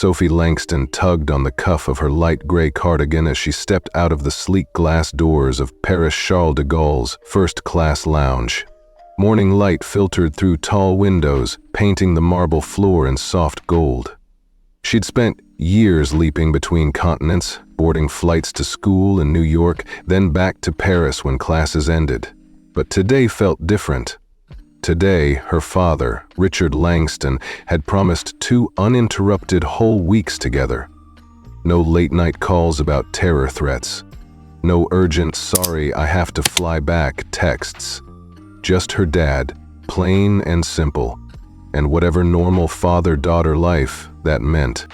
Sophie Langston tugged on the cuff of her light gray cardigan as she stepped out of the sleek glass doors of Paris Charles de Gaulle's first-class lounge. Morning light filtered through tall windows, painting the marble floor in soft gold. She'd spent years leaping between continents, boarding flights to school in New York, then back to Paris when classes ended. But today felt different. Today, her father, Richard Langston, had promised 2 uninterrupted whole weeks together. No late-night calls about terror threats. No urgent, "sorry, I have to fly back" texts. Just her dad, plain and simple, and whatever normal father-daughter life that meant.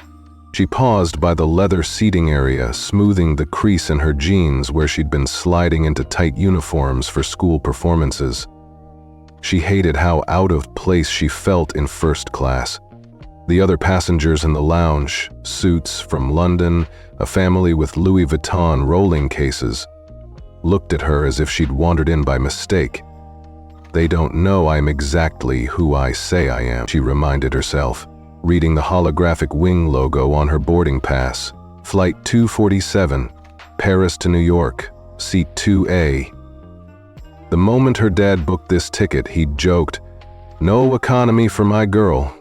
She paused by the leather seating area, smoothing the crease in her jeans where she'd been sliding into tight uniforms for school performances. She hated how out of place she felt in first class. The other passengers in the lounge, suits from London, a family with Louis Vuitton rolling cases, looked at her as if she'd wandered in by mistake. "They don't know I'm exactly who I say I am," she reminded herself, reading the holographic wing logo on her boarding pass. Flight 247, Paris to New York, seat 2A. The moment her dad booked this ticket, he'd joked, "No economy for my girl."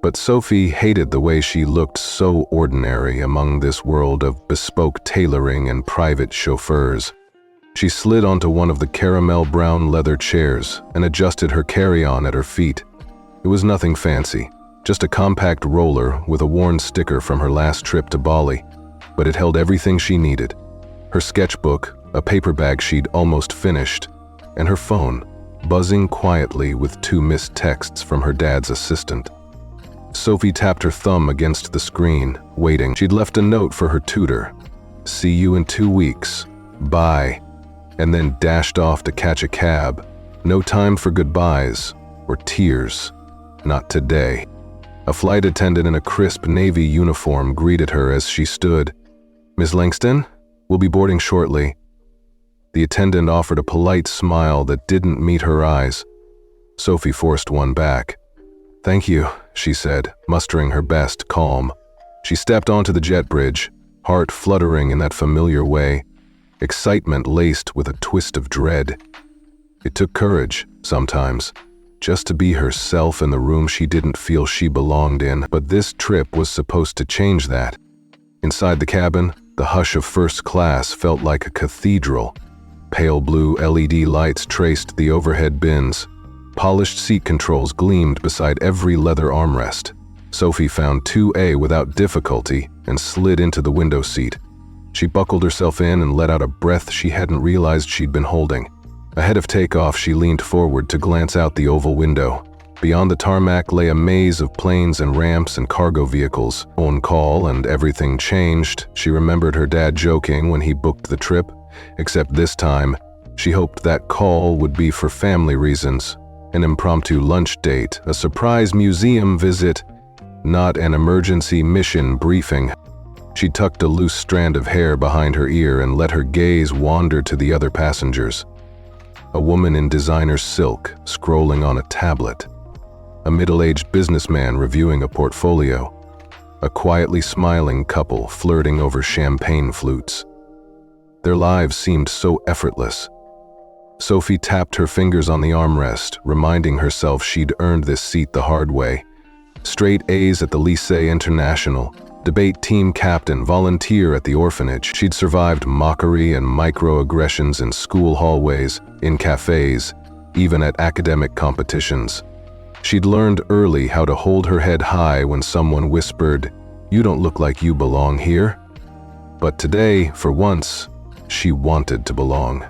But Sophie hated the way she looked so ordinary among this world of bespoke tailoring and private chauffeurs. She slid onto one of the caramel brown leather chairs and adjusted her carry-on at her feet. It was nothing fancy, just a compact roller with a worn sticker from her last trip to Bali, but it held everything she needed. Her sketchbook, a paper bag she'd almost finished, and her phone, buzzing quietly with 2 missed texts from her dad's assistant. Sophie tapped her thumb against the screen, waiting. She'd left a note for her tutor. "See you in 2 weeks. Bye." And then dashed off to catch a cab. No time for goodbyes or tears. Not today. A flight attendant in a crisp navy uniform greeted her as she stood. "Ms. Langston, we'll be boarding shortly." The attendant offered a polite smile that didn't meet her eyes. Sophie forced one back. "Thank you," she said, mustering her best calm. She stepped onto the jet bridge, heart fluttering in that familiar way, excitement laced with a twist of dread. It took courage, sometimes, just to be herself in the room she didn't feel she belonged in, but this trip was supposed to change that. Inside the cabin, the hush of first class felt like a cathedral. Pale blue LED lights traced the overhead bins. Polished seat controls gleamed beside every leather armrest. Sophie found 2A without difficulty and slid into the window seat. She buckled herself in and let out a breath she hadn't realized she'd been holding. Ahead of takeoff, she leaned forward to glance out the oval window. Beyond the tarmac lay a maze of planes and ramps and cargo vehicles. On call and everything changed. She remembered her dad joking when he booked the trip. Except this time, she hoped that call would be for family reasons. An impromptu lunch date, a surprise museum visit, not an emergency mission briefing. She tucked a loose strand of hair behind her ear and let her gaze wander to the other passengers. A woman in designer silk, scrolling on a tablet. A middle-aged businessman reviewing a portfolio. A quietly smiling couple flirting over champagne flutes. Their lives seemed so effortless. Sophie tapped her fingers on the armrest, reminding herself she'd earned this seat the hard way. Straight A's at the Lycée International, debate team captain, volunteer at the orphanage. She'd survived mockery and microaggressions in school hallways, in cafes, even at academic competitions. She'd learned early how to hold her head high when someone whispered, "You don't look like you belong here." But today, for once, she wanted to belong.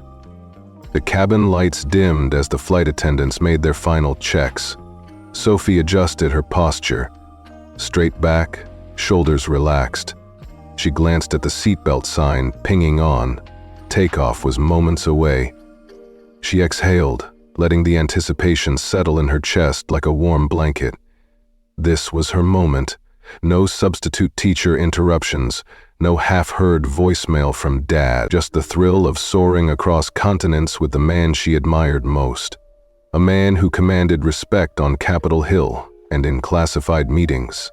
The cabin lights dimmed as the flight attendants made their final checks. Sophie adjusted her posture. Straight back, shoulders relaxed. She glanced at the seatbelt sign, pinging on. Takeoff was moments away. She exhaled, letting the anticipation settle in her chest like a warm blanket. This was her moment. No substitute teacher interruptions, no half-heard voicemail from Dad, just the thrill of soaring across continents with the man she admired most. A man who commanded respect on Capitol Hill and in classified meetings.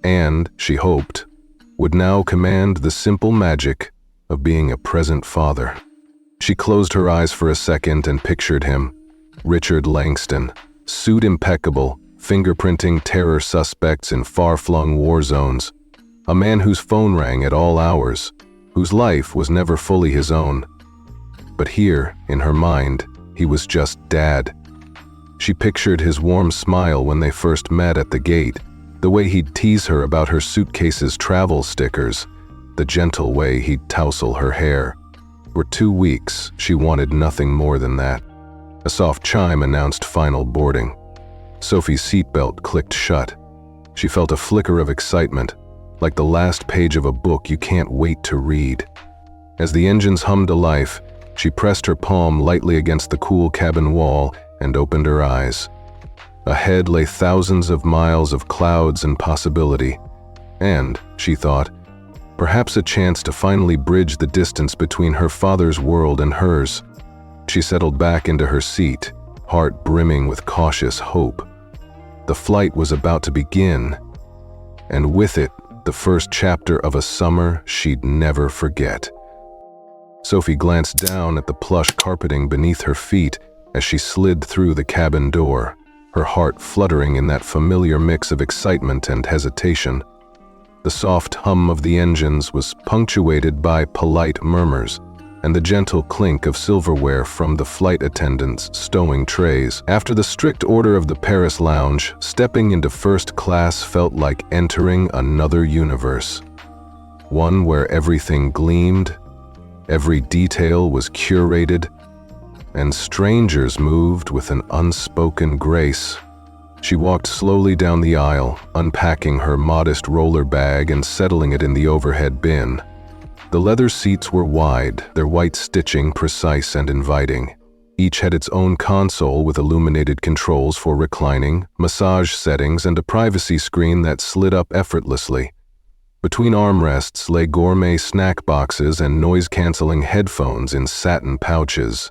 and, she hoped, would now command the simple magic of being a present father. She closed her eyes for a second and pictured him, Richard Langston, suit impeccable, fingerprinting terror suspects in far-flung war zones, a man whose phone rang at all hours, whose life was never fully his own. But here, in her mind, he was just Dad. She pictured his warm smile when they first met at the gate, the way he'd tease her about her suitcase's travel stickers, the gentle way he'd tousle her hair. For 2 weeks, she wanted nothing more than that. A soft chime announced final boarding. Sophie's seatbelt clicked shut. She felt a flicker of excitement, like the last page of a book you can't wait to read. As the engines hummed to life, she pressed her palm lightly against the cool cabin wall and opened her eyes. Ahead lay thousands of miles of clouds and possibility, and, she thought, perhaps a chance to finally bridge the distance between her father's world and hers. She settled back into her seat, heart brimming with cautious hope. The flight was about to begin, and with it, the first chapter of a summer she'd never forget. Sophie glanced down at the plush carpeting beneath her feet as she slid through the cabin door, her heart fluttering in that familiar mix of excitement and hesitation. The soft hum of the engines was punctuated by polite murmurs and the gentle clink of silverware from the flight attendants stowing trays. After the strict order of the Paris lounge, stepping into first class felt like entering another universe. One where everything gleamed, every detail was curated, and strangers moved with an unspoken grace. She walked slowly down the aisle, unpacking her modest roller bag and settling it in the overhead bin. The leather seats were wide, their white stitching precise and inviting. Each had its own console with illuminated controls for reclining, massage settings, and a privacy screen that slid up effortlessly. Between armrests lay gourmet snack boxes and noise-canceling headphones in satin pouches.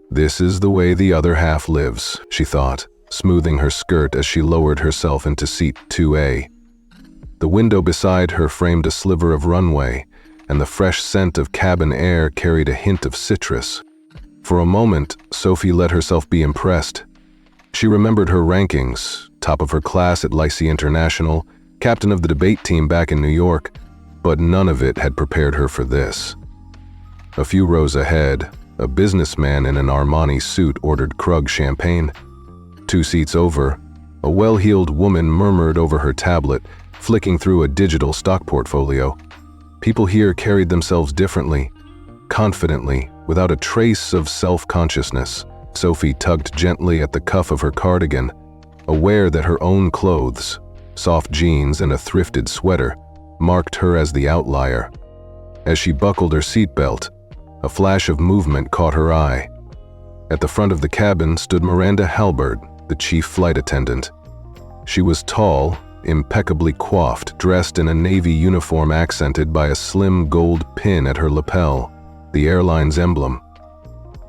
This is the way the other half lives, she thought, smoothing her skirt as she lowered herself into seat 2A. The window beside her framed a sliver of runway, and the fresh scent of cabin air carried a hint of citrus. For a moment, Sophie let herself be impressed. She remembered her rankings, top of her class at Lycée International, captain of the debate team back in New York, but none of it had prepared her for this. A few rows ahead, a businessman in an Armani suit ordered Krug champagne. 2 seats over, a well-heeled woman murmured over her tablet, flicking through a digital stock portfolio. People here carried themselves differently, confidently, without a trace of self-consciousness. Sophie tugged gently at the cuff of her cardigan, aware that her own clothes, soft jeans and a thrifted sweater, marked her as the outlier. As she buckled her seatbelt, a flash of movement caught her eye. At the front of the cabin stood Miranda, the chief flight attendant. She was tall, impeccably coiffed, dressed in a navy uniform accented by a slim gold pin at her lapel, the airline's emblem.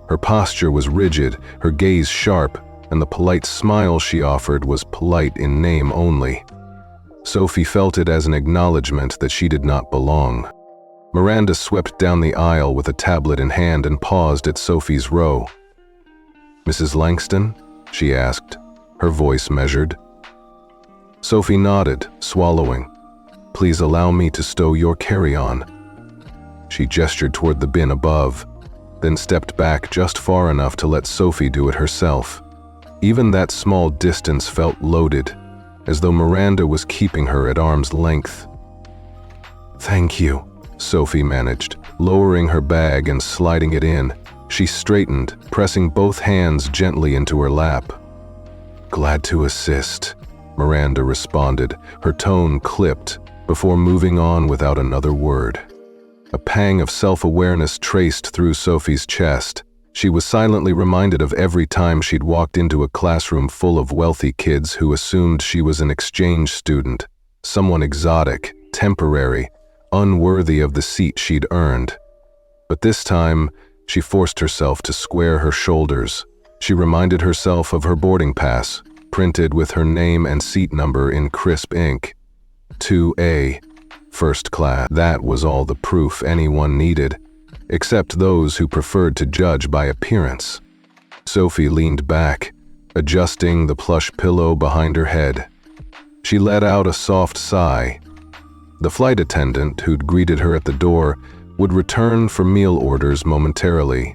Her posture was rigid, her gaze sharp, and the polite smile she offered was polite in name only. Sophie felt it as an acknowledgement that she did not belong. Miranda swept down the aisle with a tablet in hand and paused at Sophie's row. "Mrs. Langston?" she asked, her voice measured. Sophie nodded, swallowing. "Please allow me to stow your carry-on." She gestured toward the bin above, then stepped back just far enough to let Sophie do it herself. Even that small distance felt loaded, as though Miranda was keeping her at arm's length. "Thank you," Sophie managed, lowering her bag and sliding it in. She straightened, pressing both hands gently into her lap. "Glad to assist," Miranda responded, her tone clipped, before moving on without another word. A pang of self-awareness traced through Sophie's chest. She was silently reminded of every time she'd walked into a classroom full of wealthy kids who assumed she was an exchange student, someone exotic, temporary, unworthy of the seat she'd earned. But this time, she forced herself to square her shoulders. She reminded herself of her boarding pass, printed with her name and seat number in crisp ink. 2A, first class. That was all the proof anyone needed, except those who preferred to judge by appearance. Sophie leaned back, adjusting the plush pillow behind her head. She let out a soft sigh. The flight attendant who'd greeted her at the door would return for meal orders momentarily.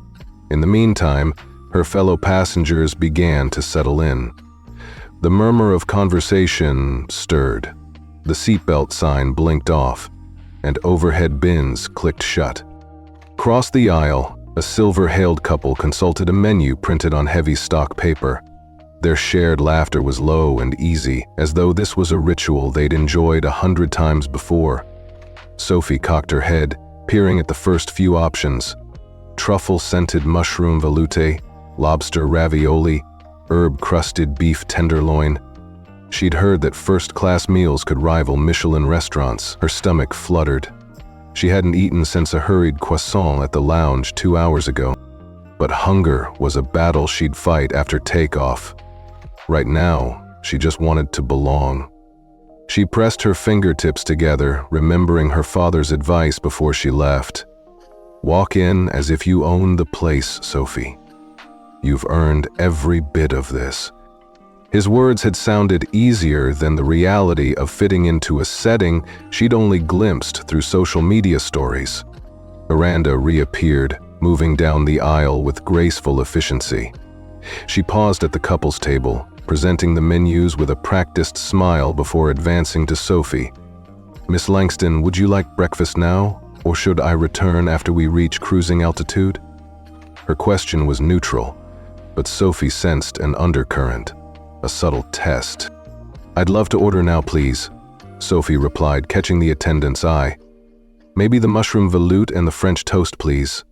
In the meantime, her fellow passengers began to settle in. The murmur of conversation stirred. The seatbelt sign blinked off, and overhead bins clicked shut. Across the aisle, a silver-haled couple consulted a menu printed on heavy stock paper. Their shared laughter was low and easy, as though this was a ritual they'd enjoyed 100 times before. Sophie cocked her head, peering at the first few options: truffle-scented mushroom veloute, lobster ravioli, herb-crusted beef tenderloin. She'd heard that first-class meals could rival Michelin restaurants. Her stomach fluttered. She hadn't eaten since a hurried croissant at the lounge 2 hours ago. But hunger was a battle she'd fight after takeoff. Right now, she just wanted to belong. She pressed her fingertips together, remembering her father's advice before she left. Walk in as if you own the place, Sophie. You've earned every bit of this. His words had sounded easier than the reality of fitting into a setting she'd only glimpsed through social media stories. Miranda reappeared, moving down the aisle with graceful efficiency. She paused at the couple's table, presenting the menus with a practiced smile before advancing to Sophie. Miss Langston, would you like breakfast now, or should I return after we reach cruising altitude? Her question was neutral, but Sophie sensed an undercurrent, a subtle test. I'd love to order now, please, Sophie replied, catching the attendant's eye. Maybe the mushroom veloute and the French toast, please.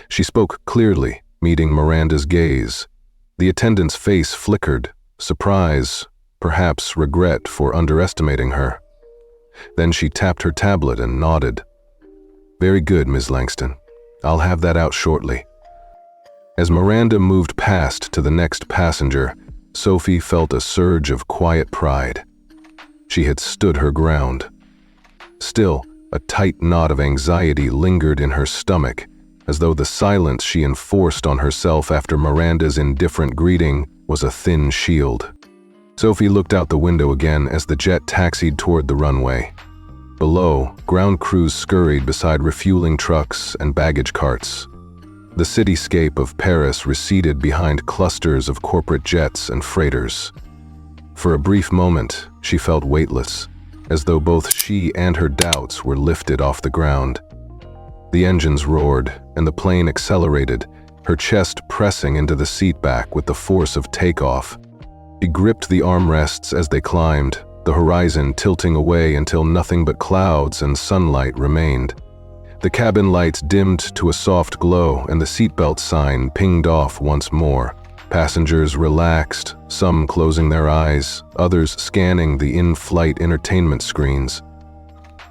She spoke clearly, meeting Miranda's gaze. The attendant's face flickered, surprise, perhaps regret for underestimating her. Then she tapped her tablet and nodded. Very good, Ms. Langston. I'll have that out shortly. As Miranda moved past to the next passenger, Sophie felt a surge of quiet pride. She had stood her ground. Still, a tight knot of anxiety lingered in her stomach, as though the silence she enforced on herself after Miranda's indifferent greeting was a thin shield. Sophie looked out the window again as the jet taxied toward the runway. Below, ground crews scurried beside refueling trucks and baggage carts. The cityscape of Paris receded behind clusters of corporate jets and freighters. For a brief moment, she felt weightless, as though both she and her doubts were lifted off the ground. The engines roared, and the plane accelerated, her chest pressing into the seatback with the force of takeoff. She gripped the armrests as they climbed, the horizon tilting away until nothing but clouds and sunlight remained. The cabin lights dimmed to a soft glow, and the seatbelt sign pinged off once more. Passengers relaxed, some closing their eyes, others scanning the in-flight entertainment screens.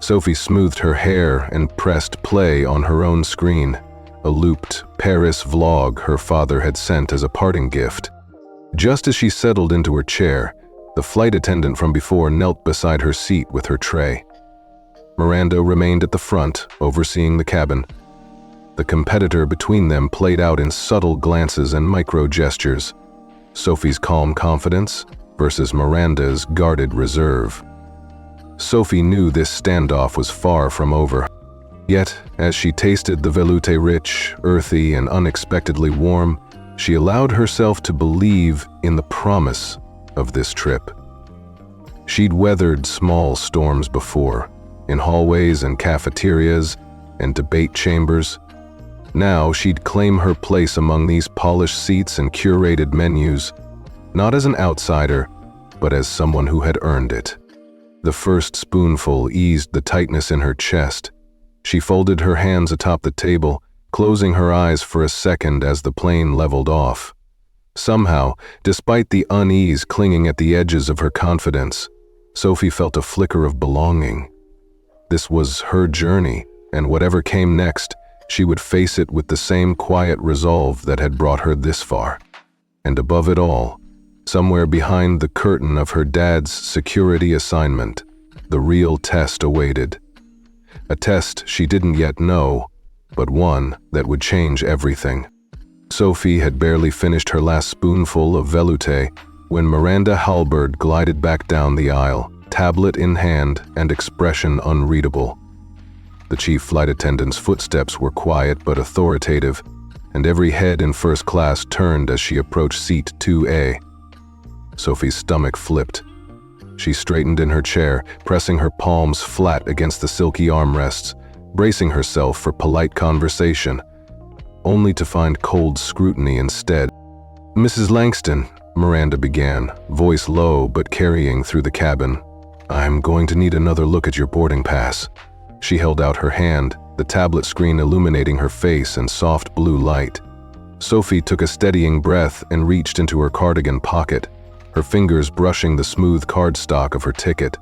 Sophie smoothed her hair and pressed play on her own screen, a looped Paris vlog her father had sent as a parting gift. Just as she settled into her chair, the flight attendant from before knelt beside her seat with her tray. Miranda remained at the front, overseeing the cabin. The competitor between them played out in subtle glances and micro-gestures. Sophie's calm confidence versus Miranda's guarded reserve. Sophie knew this standoff was far from over. Yet, as she tasted the veloute rich, earthy, and unexpectedly warm, she allowed herself to believe in the promise of this trip. She'd weathered small storms before, in hallways and cafeterias and debate chambers. Now she'd claim her place among these polished seats and curated menus, not as an outsider, but as someone who had earned it. The first spoonful eased the tightness in her chest. She folded her hands atop the table, closing her eyes for a second as the plane leveled off. Somehow, despite the unease clinging at the edges of her confidence, Sophie felt a flicker of belonging. This was her journey, and whatever came next, she would face it with the same quiet resolve that had brought her this far. And above it all, somewhere behind the curtain of her dad's security assignment, The real test awaited. A test she didn't yet know, but one that would change everything. Sophie had barely finished her last spoonful of velouté when Miranda Halberd glided back down the aisle, tablet in hand and expression unreadable. The chief flight attendant's footsteps were quiet but authoritative, and every head in first class turned as she approached seat 2A. Sophie's stomach flipped. She straightened in her chair, pressing her palms flat against the silky armrests, bracing herself for polite conversation, only to find cold scrutiny instead. "Mrs. Langston," Miranda began, voice low but carrying through the cabin, "I'm going to need another look at your boarding pass." She held out her hand, the tablet screen illuminating her face in soft blue light. Sophie took a steadying breath and reached into her cardigan pocket, her fingers brushing the smooth cardstock of her ticket.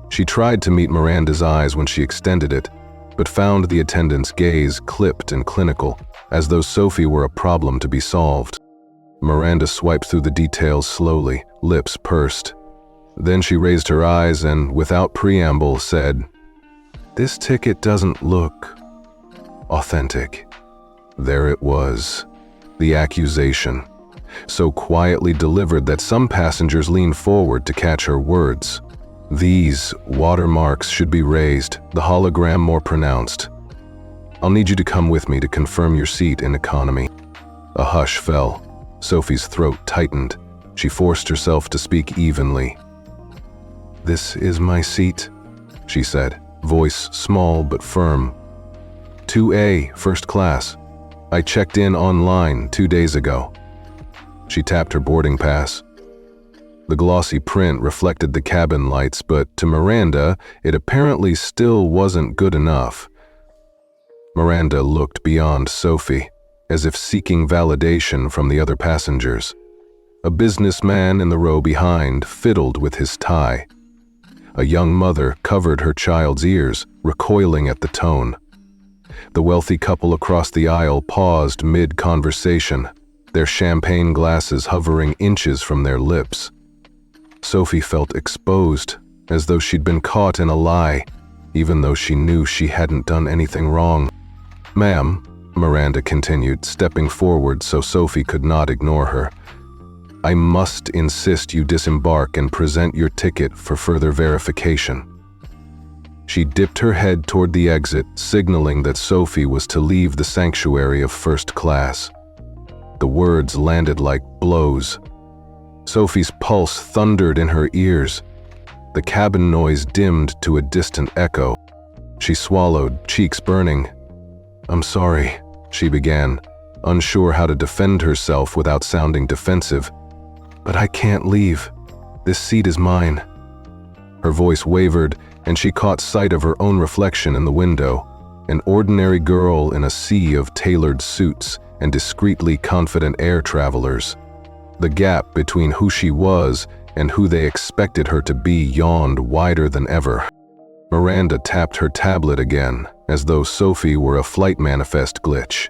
She tried to meet Miranda's eyes when she extended it, but found the attendant's gaze clipped and clinical, as though Sophie were a problem to be solved. Miranda swiped through the details slowly, lips pursed. Then she raised her eyes and, without preamble, said, "This ticket doesn't look authentic." There it was, the accusation, so quietly delivered that some passengers leaned forward to catch her words. "These watermarks should be raised, the hologram more pronounced. I'll need you to come with me to confirm your seat in economy." A hush fell. Sophie's throat tightened. She forced herself to speak evenly. "This is my seat," she said, voice small but firm. "2A, first class. I checked in online 2 days ago." She tapped her boarding pass. The glossy print reflected the cabin lights, but to Miranda, it apparently still wasn't good enough. Miranda looked beyond Sophie, as if seeking validation from the other passengers. A businessman in the row behind fiddled with his tie. A young mother covered her child's ears, recoiling at the tone. The wealthy couple across the aisle paused mid-conversation, their champagne glasses hovering inches from their lips. Sophie felt exposed, as though she'd been caught in a lie, even though she knew she hadn't done anything wrong. "Ma'am," Miranda continued, stepping forward so Sophie could not ignore her, "I must insist you disembark and present your ticket for further verification." She dipped her head toward the exit, signaling that Sophie was to leave the sanctuary of first class. The words landed like blows. Sophie's pulse thundered in her ears. The cabin noise dimmed to a distant echo. She swallowed, cheeks burning. "I'm sorry," she began, unsure how to defend herself without sounding defensive. "But I can't leave. This seat is mine." Her voice wavered, and she caught sight of her own reflection in the window, an ordinary girl in a sea of tailored suits and discreetly confident air travelers. The gap between who she was and who they expected her to be yawned wider than ever. Miranda tapped her tablet again, as though Sophie were a flight manifest glitch.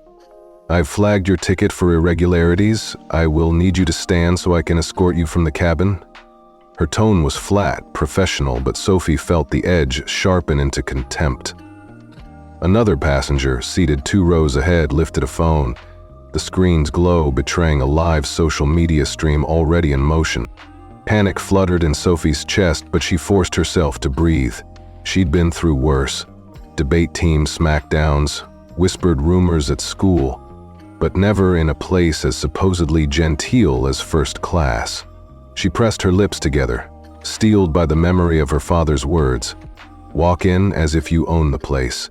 "I've flagged your ticket for irregularities. I will need you to stand so I can escort you from the cabin." Her tone was flat, professional, but Sophie felt the edge sharpen into contempt. Another passenger, seated 2 rows ahead, lifted a phone, the screen's glow betraying a live social media stream already in motion. Panic fluttered in Sophie's chest, but she forced herself to breathe. She'd been through worse. Debate team smackdowns, whispered rumors at school, but never in a place as supposedly genteel as first class. She pressed her lips together, steeled by the memory of her father's words, "Walk in as if you own the place."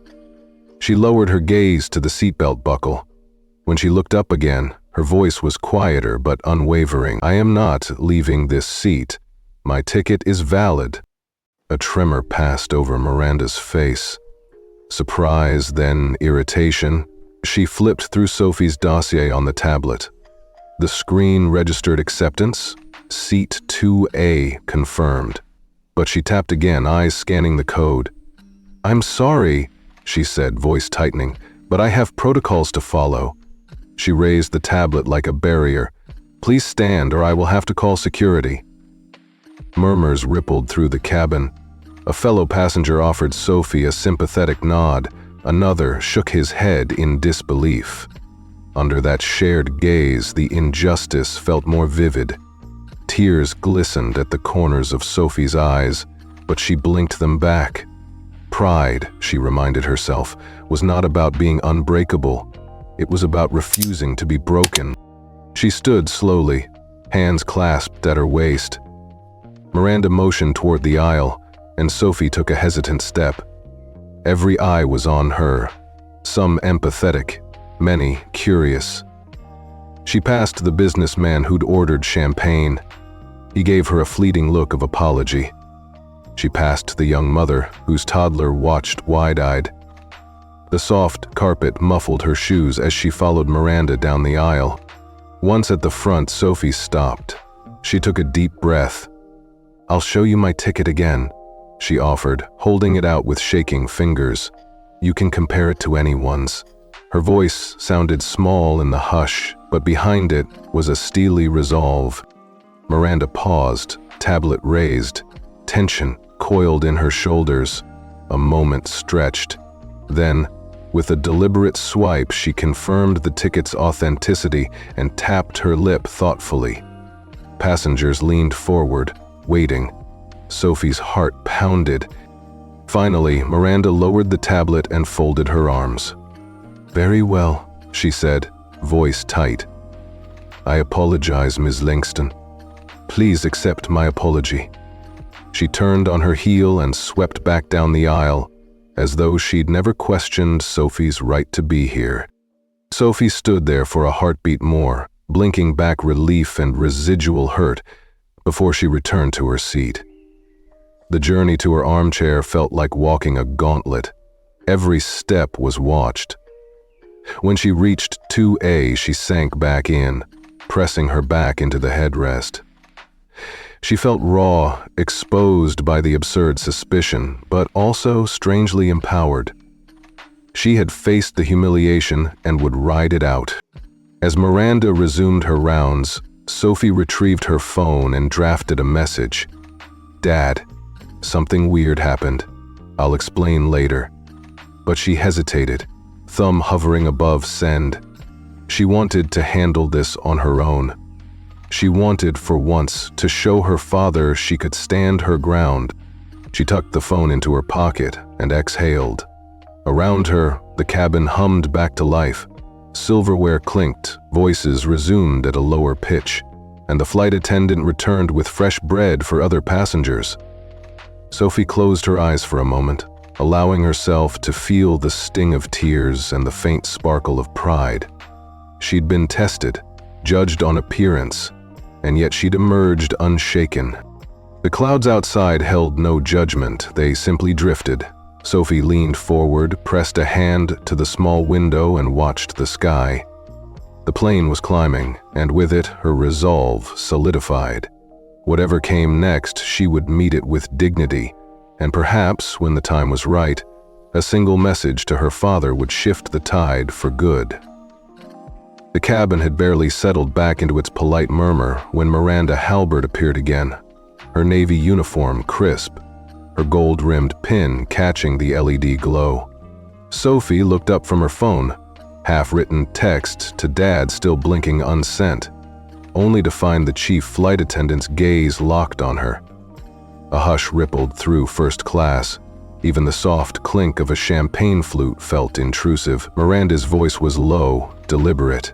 She lowered her gaze to the seatbelt buckle. When she looked up again, her voice was quieter but unwavering. "I am not leaving this seat. My ticket is valid." A tremor passed over Miranda's face. Surprise, then irritation. She flipped through Sophie's dossier on the tablet. The screen registered acceptance. Seat 2A confirmed. But she tapped again, eyes scanning the code. "I'm sorry," she said, voice tightening, "but I have protocols to follow." She raised the tablet like a barrier. "Please stand or I will have to call security." Murmurs rippled through the cabin. A fellow passenger offered Sophie a sympathetic nod. Another shook his head in disbelief. Under that shared gaze, the injustice felt more vivid. Tears glistened at the corners of Sophie's eyes, but she blinked them back. Pride, she reminded herself, was not about being unbreakable. It was about refusing to be broken. She stood slowly, hands clasped at her waist. Miranda motioned toward the aisle, and Sophie took a hesitant step. Every eye was on her, some empathetic, many curious. She passed the businessman who'd ordered champagne. He gave her a fleeting look of apology. She passed the young mother, whose toddler watched wide-eyed. The soft carpet muffled her shoes as she followed Miranda down the aisle. Once at the front, Sophie stopped. She took a deep breath. "I'll show you my ticket again," she offered, holding it out with shaking fingers. "You can compare it to anyone's." Her voice sounded small in the hush, but behind it was a steely resolve. Miranda paused, tablet raised. Tension coiled in her shoulders. A moment stretched. Then, with a deliberate swipe, she confirmed the ticket's authenticity and tapped her lip thoughtfully. Passengers leaned forward, waiting. Sophie's heart pounded. Finally, Miranda lowered the tablet and folded her arms. "Very well," she said, voice tight. "I apologize, Ms. Langston. Please accept my apology." She turned on her heel and swept back down the aisle, as though she'd never questioned Sophie's right to be here. Sophie stood there for a heartbeat more, blinking back relief and residual hurt before she returned to her seat. The journey to her armchair felt like walking a gauntlet. Every step was watched. When she reached 2A, she sank back in, pressing her back into the headrest. She felt raw, exposed by the absurd suspicion, but also strangely empowered. She had faced the humiliation and would ride it out. As Miranda resumed her rounds, Sophie retrieved her phone and drafted a message. "Dad, something weird happened. I'll explain later." But she hesitated, thumb hovering above send. She wanted to handle this on her own. She wanted, for once, to show her father she could stand her ground. She tucked the phone into her pocket and exhaled. Around her, the cabin hummed back to life. Silverware clinked, voices resumed at a lower pitch, and the flight attendant returned with fresh bread for other passengers. Sophie closed her eyes for a moment, allowing herself to feel the sting of tears and the faint sparkle of pride. She'd been tested, judged on appearance, and yet she'd emerged unshaken. The clouds outside held no judgment, they simply drifted. Sophie leaned forward, pressed a hand to the small window, and watched the sky. The plane was climbing, and with it, her resolve solidified. Whatever came next, she would meet it with dignity, and perhaps, when the time was right, a single message to her father would shift the tide for good. The cabin had barely settled back into its polite murmur when Miranda Halbert appeared again, her navy uniform crisp, her gold-rimmed pin catching the LED glow. Sophie looked up from her phone, half-written text to Dad still blinking unsent, only to find the chief flight attendant's gaze locked on her. A hush rippled through first class. Even the soft clink of a champagne flute felt intrusive. Miranda's voice was low, deliberate.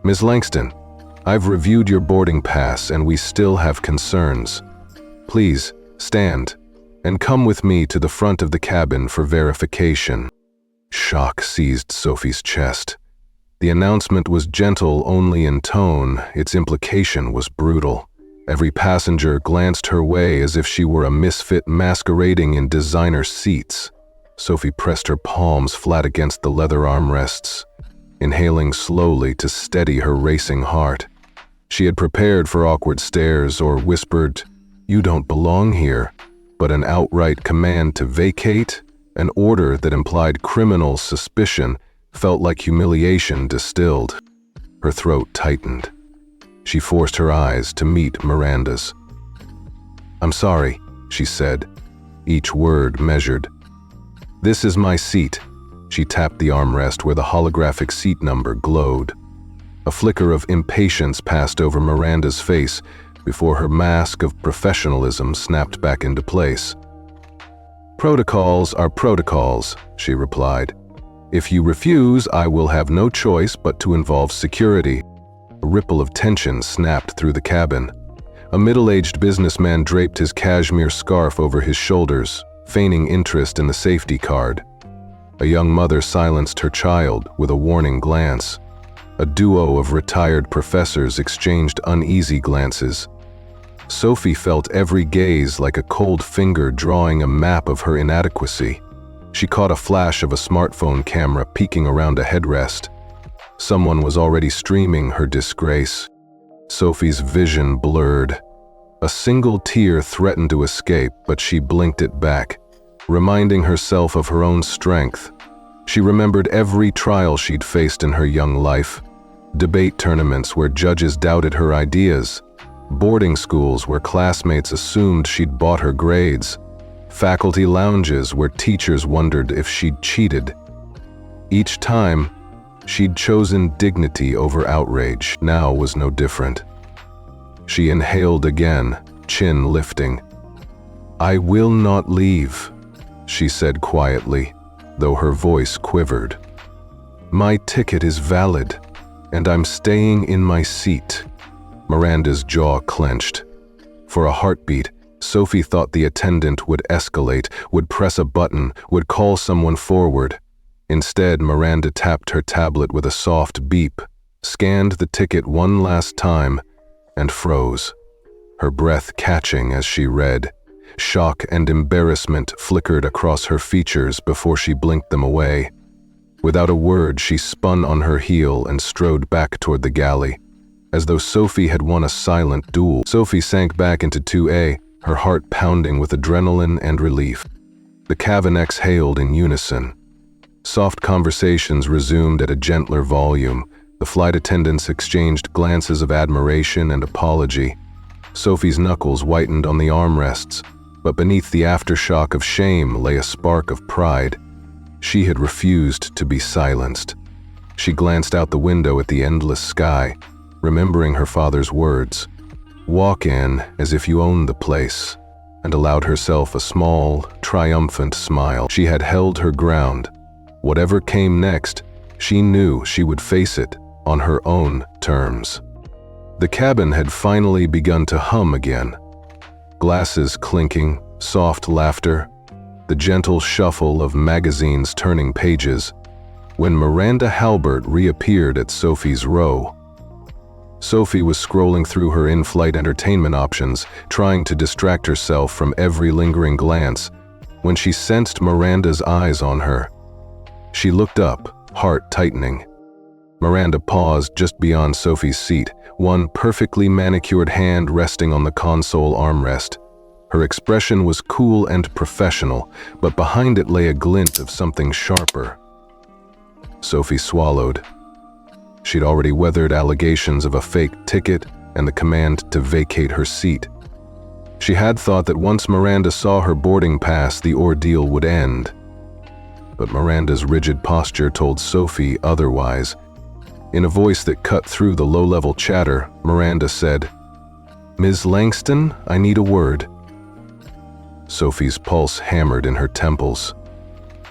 "Ms. Langston, I've reviewed your boarding pass and we still have concerns. Please, stand and come with me to the front of the cabin for verification." Shock seized Sophie's chest. The announcement was gentle only in tone, its implication was brutal. Every passenger glanced her way as if she were a misfit masquerading in designer seats. Sophie pressed her palms flat against the leather armrests, inhaling slowly to steady her racing heart. She had prepared for awkward stares or whispered, "You don't belong here," but an outright command to vacate, an order that implied criminal suspicion, felt like humiliation distilled. Her throat tightened. She forced her eyes to meet Miranda's. "I'm sorry," she said. each word measured. "This is my seat." She tapped the armrest where the holographic seat number glowed. A flicker of impatience passed over Miranda's face before her mask of professionalism snapped back into place. "Protocols are protocols," she replied. "If you refuse, I will have no choice but to involve security." A ripple of tension snapped through the cabin. A middle-aged businessman draped his cashmere scarf over his shoulders, feigning interest in the safety card. A young mother silenced her child with a warning glance. A duo of retired professors exchanged uneasy glances. Sophie felt every gaze like a cold finger drawing a map of her inadequacy. She caught a flash of a smartphone camera peeking around a headrest. Someone was already streaming her disgrace. Sophie's vision blurred. A single tear threatened to escape, but she blinked it back, reminding herself of her own strength. She remembered every trial she'd faced in her young life. Debate tournaments where judges doubted her ideas. Boarding schools where classmates assumed she'd bought her grades. Faculty lounges where teachers wondered if she'd cheated. Each time, she'd chosen dignity over outrage. Now was no different. She inhaled again, chin lifting. "I will not leave," she said quietly, though her voice quivered. "My ticket is valid, and I'm staying in my seat." Miranda's jaw clenched. For a heartbeat, Sophie thought the attendant would escalate, would press a button, would call someone forward. Instead, Miranda tapped her tablet with a soft beep, scanned the ticket one last time, and froze, her breath catching as she read. Shock and embarrassment flickered across her features before she blinked them away. Without a word, she spun on her heel and strode back toward the galley, as though Sophie had won a silent duel. Sophie sank back into 2A, her heart pounding with adrenaline and relief. The cabin exhaled in unison. Soft conversations resumed at a gentler volume. The flight attendants exchanged glances of admiration and apology. Sophie's knuckles whitened on the armrests, but beneath the aftershock of shame lay a spark of pride. She had refused to be silenced. She glanced out the window at the endless sky, remembering her father's words. "Walk in as if you owned the place," and allowed herself a small, triumphant smile. She had held her ground. Whatever came next, she knew she would face it on her own terms. The cabin had finally begun to hum again. Glasses clinking, soft laughter, the gentle shuffle of magazines turning pages, when Miranda Halbert reappeared at Sophie's row. Sophie was scrolling through her in-flight entertainment options, trying to distract herself from every lingering glance, when she sensed Miranda's eyes on her. She looked up, heart tightening. Miranda paused just beyond Sophie's seat, one perfectly manicured hand resting on the console armrest. Her expression was cool and professional, but behind it lay a glint of something sharper. Sophie swallowed. She'd already weathered allegations of a fake ticket and the command to vacate her seat. She had thought that once Miranda saw her boarding pass, the ordeal would end. But Miranda's rigid posture told Sophie otherwise. In a voice that cut through the low-level chatter, Miranda said, "Ms. Langston, I need a word." Sophie's pulse hammered in her temples.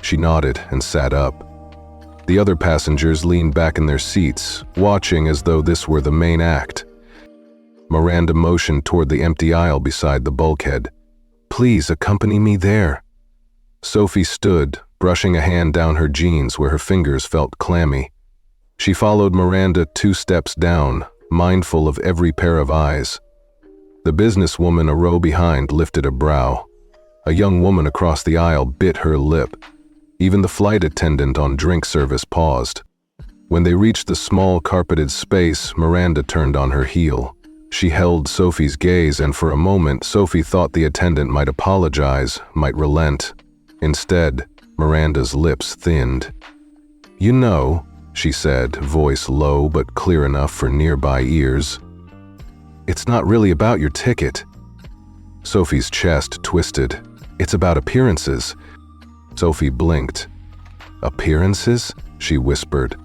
She nodded and sat up. The other passengers leaned back in their seats, watching as though this were the main act. Miranda motioned toward the empty aisle beside the bulkhead. "Please accompany me there." Sophie stood, brushing a hand down her jeans where her fingers felt clammy. She followed Miranda 2 steps down, mindful of every pair of eyes. The businesswoman a row behind lifted a brow. A young woman across the aisle bit her lip. Even the flight attendant on drink service paused. When they reached the small carpeted space, Miranda turned on her heel. She held Sophie's gaze, and for a moment, Sophie thought the attendant might apologize, might relent. Instead, Miranda's lips thinned. "You know," she said, voice low but clear enough for nearby ears, "it's not really about your ticket." Sophie's chest twisted. It's about appearances. Sophie blinked. Appearances? She whispered.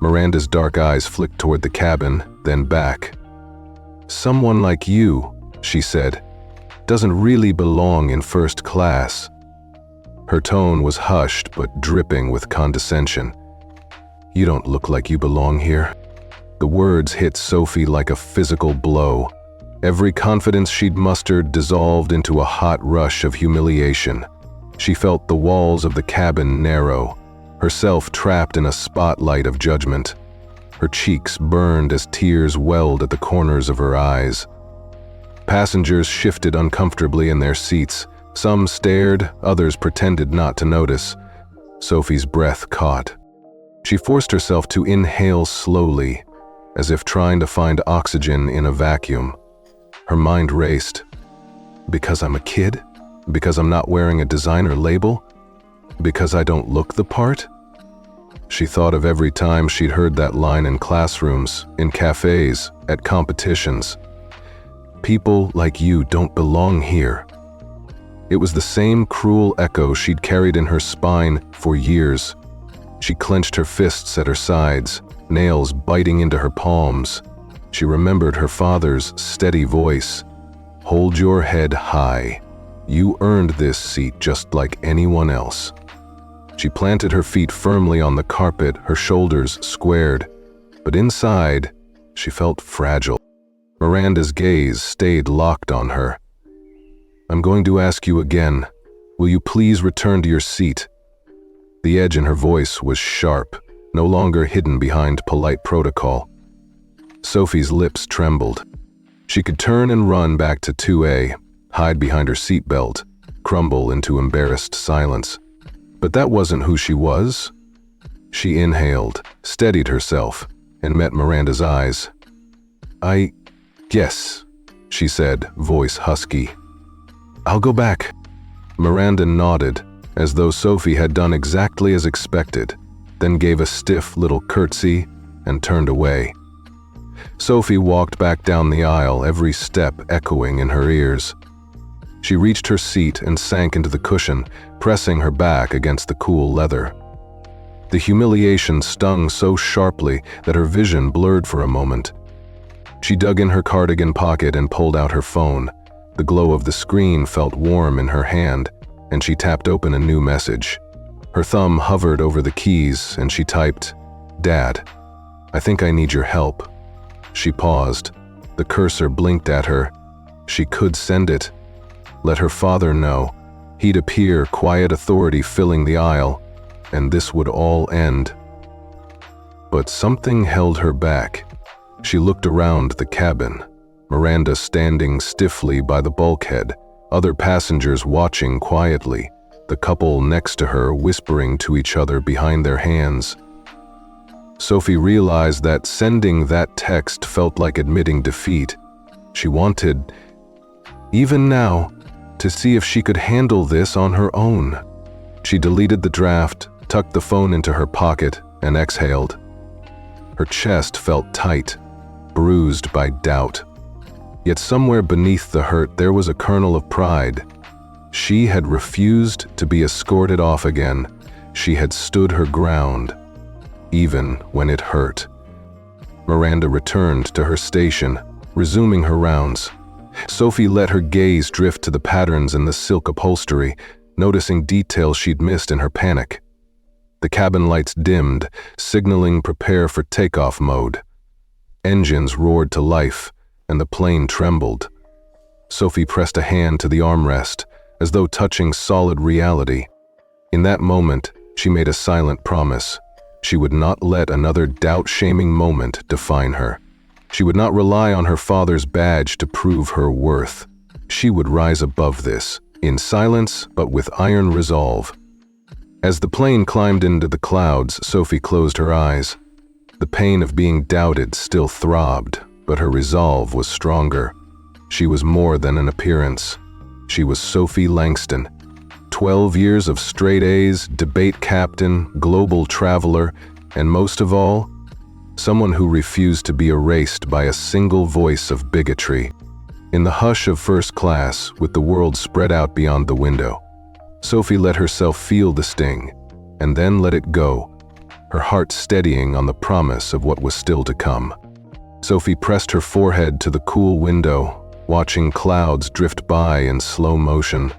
Miranda's dark eyes flicked toward the cabin, then back. Someone like you, she said, doesn't really belong in first class. Her tone was hushed but dripping with condescension. You don't look like you belong here. The words hit Sophie like a physical blow. Every confidence she'd mustered dissolved into a hot rush of humiliation. She felt the walls of the cabin narrow, herself trapped in a spotlight of judgment. Her cheeks burned as tears welled at the corners of her eyes. Passengers shifted uncomfortably in their seats. Some stared, others pretended not to notice. Sophie's breath caught. She forced herself to inhale slowly, as if trying to find oxygen in a vacuum. Her mind raced. Because I'm a kid? Because I'm not wearing a designer label? Because I don't look the part? She thought of every time she'd heard that line in classrooms, in cafes, at competitions. People like you don't belong here. It was the same cruel echo she'd carried in her spine for years. She clenched her fists at her sides, nails biting into her palms. She remembered her father's steady voice. Hold your head high. You earned this seat just like anyone else. She planted her feet firmly on the carpet, her shoulders squared. But inside, she felt fragile. Miranda's gaze stayed locked on her. I'm going to ask you again. Will you please return to your seat? The edge in her voice was sharp, no longer hidden behind polite protocol. Sophie's lips trembled. She could turn and run back to 2A, hide behind her seatbelt, crumble into embarrassed silence. But that wasn't who she was. She inhaled, steadied herself, and met Miranda's eyes. I guess, she said, voice husky. I'll go back. Miranda nodded, as though Sophie had done exactly as expected, then gave a stiff little curtsy and turned away. Sophie walked back down the aisle, every step echoing in her ears. She reached her seat and sank into the cushion, pressing her back against the cool leather. The humiliation stung so sharply that her vision blurred for a moment. She dug in her cardigan pocket and pulled out her phone. The glow of the screen felt warm in her hand, and she tapped open a new message. Her thumb hovered over the keys, and she typed, Dad, I think I need your help. She paused. The cursor blinked at her. She could send it. Let her father know. He'd appear, quiet authority filling the aisle, and this would all end. But something held her back. She looked around the cabin, Miranda standing stiffly by the bulkhead, other passengers watching quietly, the couple next to her whispering to each other behind their hands. Sophie realized that sending that text felt like admitting defeat. She wanted, even now, to see if she could handle this on her own. She deleted the draft, tucked the phone into her pocket, and exhaled. Her chest felt tight, bruised by doubt. Yet somewhere beneath the hurt there was a kernel of pride. She had refused to be escorted off again. She had stood her ground, even when it hurt. Miranda returned to her station, resuming her rounds. Sophie let her gaze drift to the patterns in the silk upholstery, noticing details she'd missed in her panic. The cabin lights dimmed, signaling prepare for takeoff mode. Engines roared to life, and the plane trembled. Sophie pressed a hand to the armrest, as though touching solid reality. In that moment, she made a silent promise. She would not let another doubt-shaming moment define her. She would not rely on her father's badge to prove her worth. She would rise above this, in silence but with iron resolve. As the plane climbed into the clouds, Sophie closed her eyes. The pain of being doubted still throbbed, but her resolve was stronger. She was more than an appearance. She was Sophie Langston. 12 years of straight A's, debate captain, global traveler, and most of all, someone who refused to be erased by a single voice of bigotry. In the hush of first class, with the world spread out beyond the window, Sophie let herself feel the sting, and then let it go, her heart steadying on the promise of what was still to come. Sophie pressed her forehead to the cool window, watching clouds drift by in slow motion.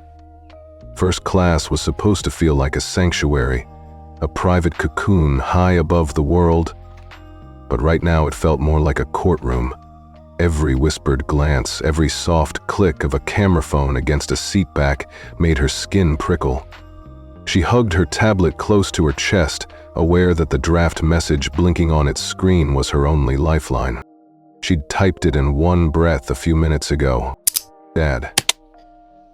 First class was supposed to feel like a sanctuary, a private cocoon high above the world, but right now it felt more like a courtroom. Every whispered glance, every soft click of a camera phone against a seatback made her skin prickle. She hugged her tablet close to her chest, aware that the draft message blinking on its screen was her only lifeline. She'd typed it in one breath a few minutes ago. Dad,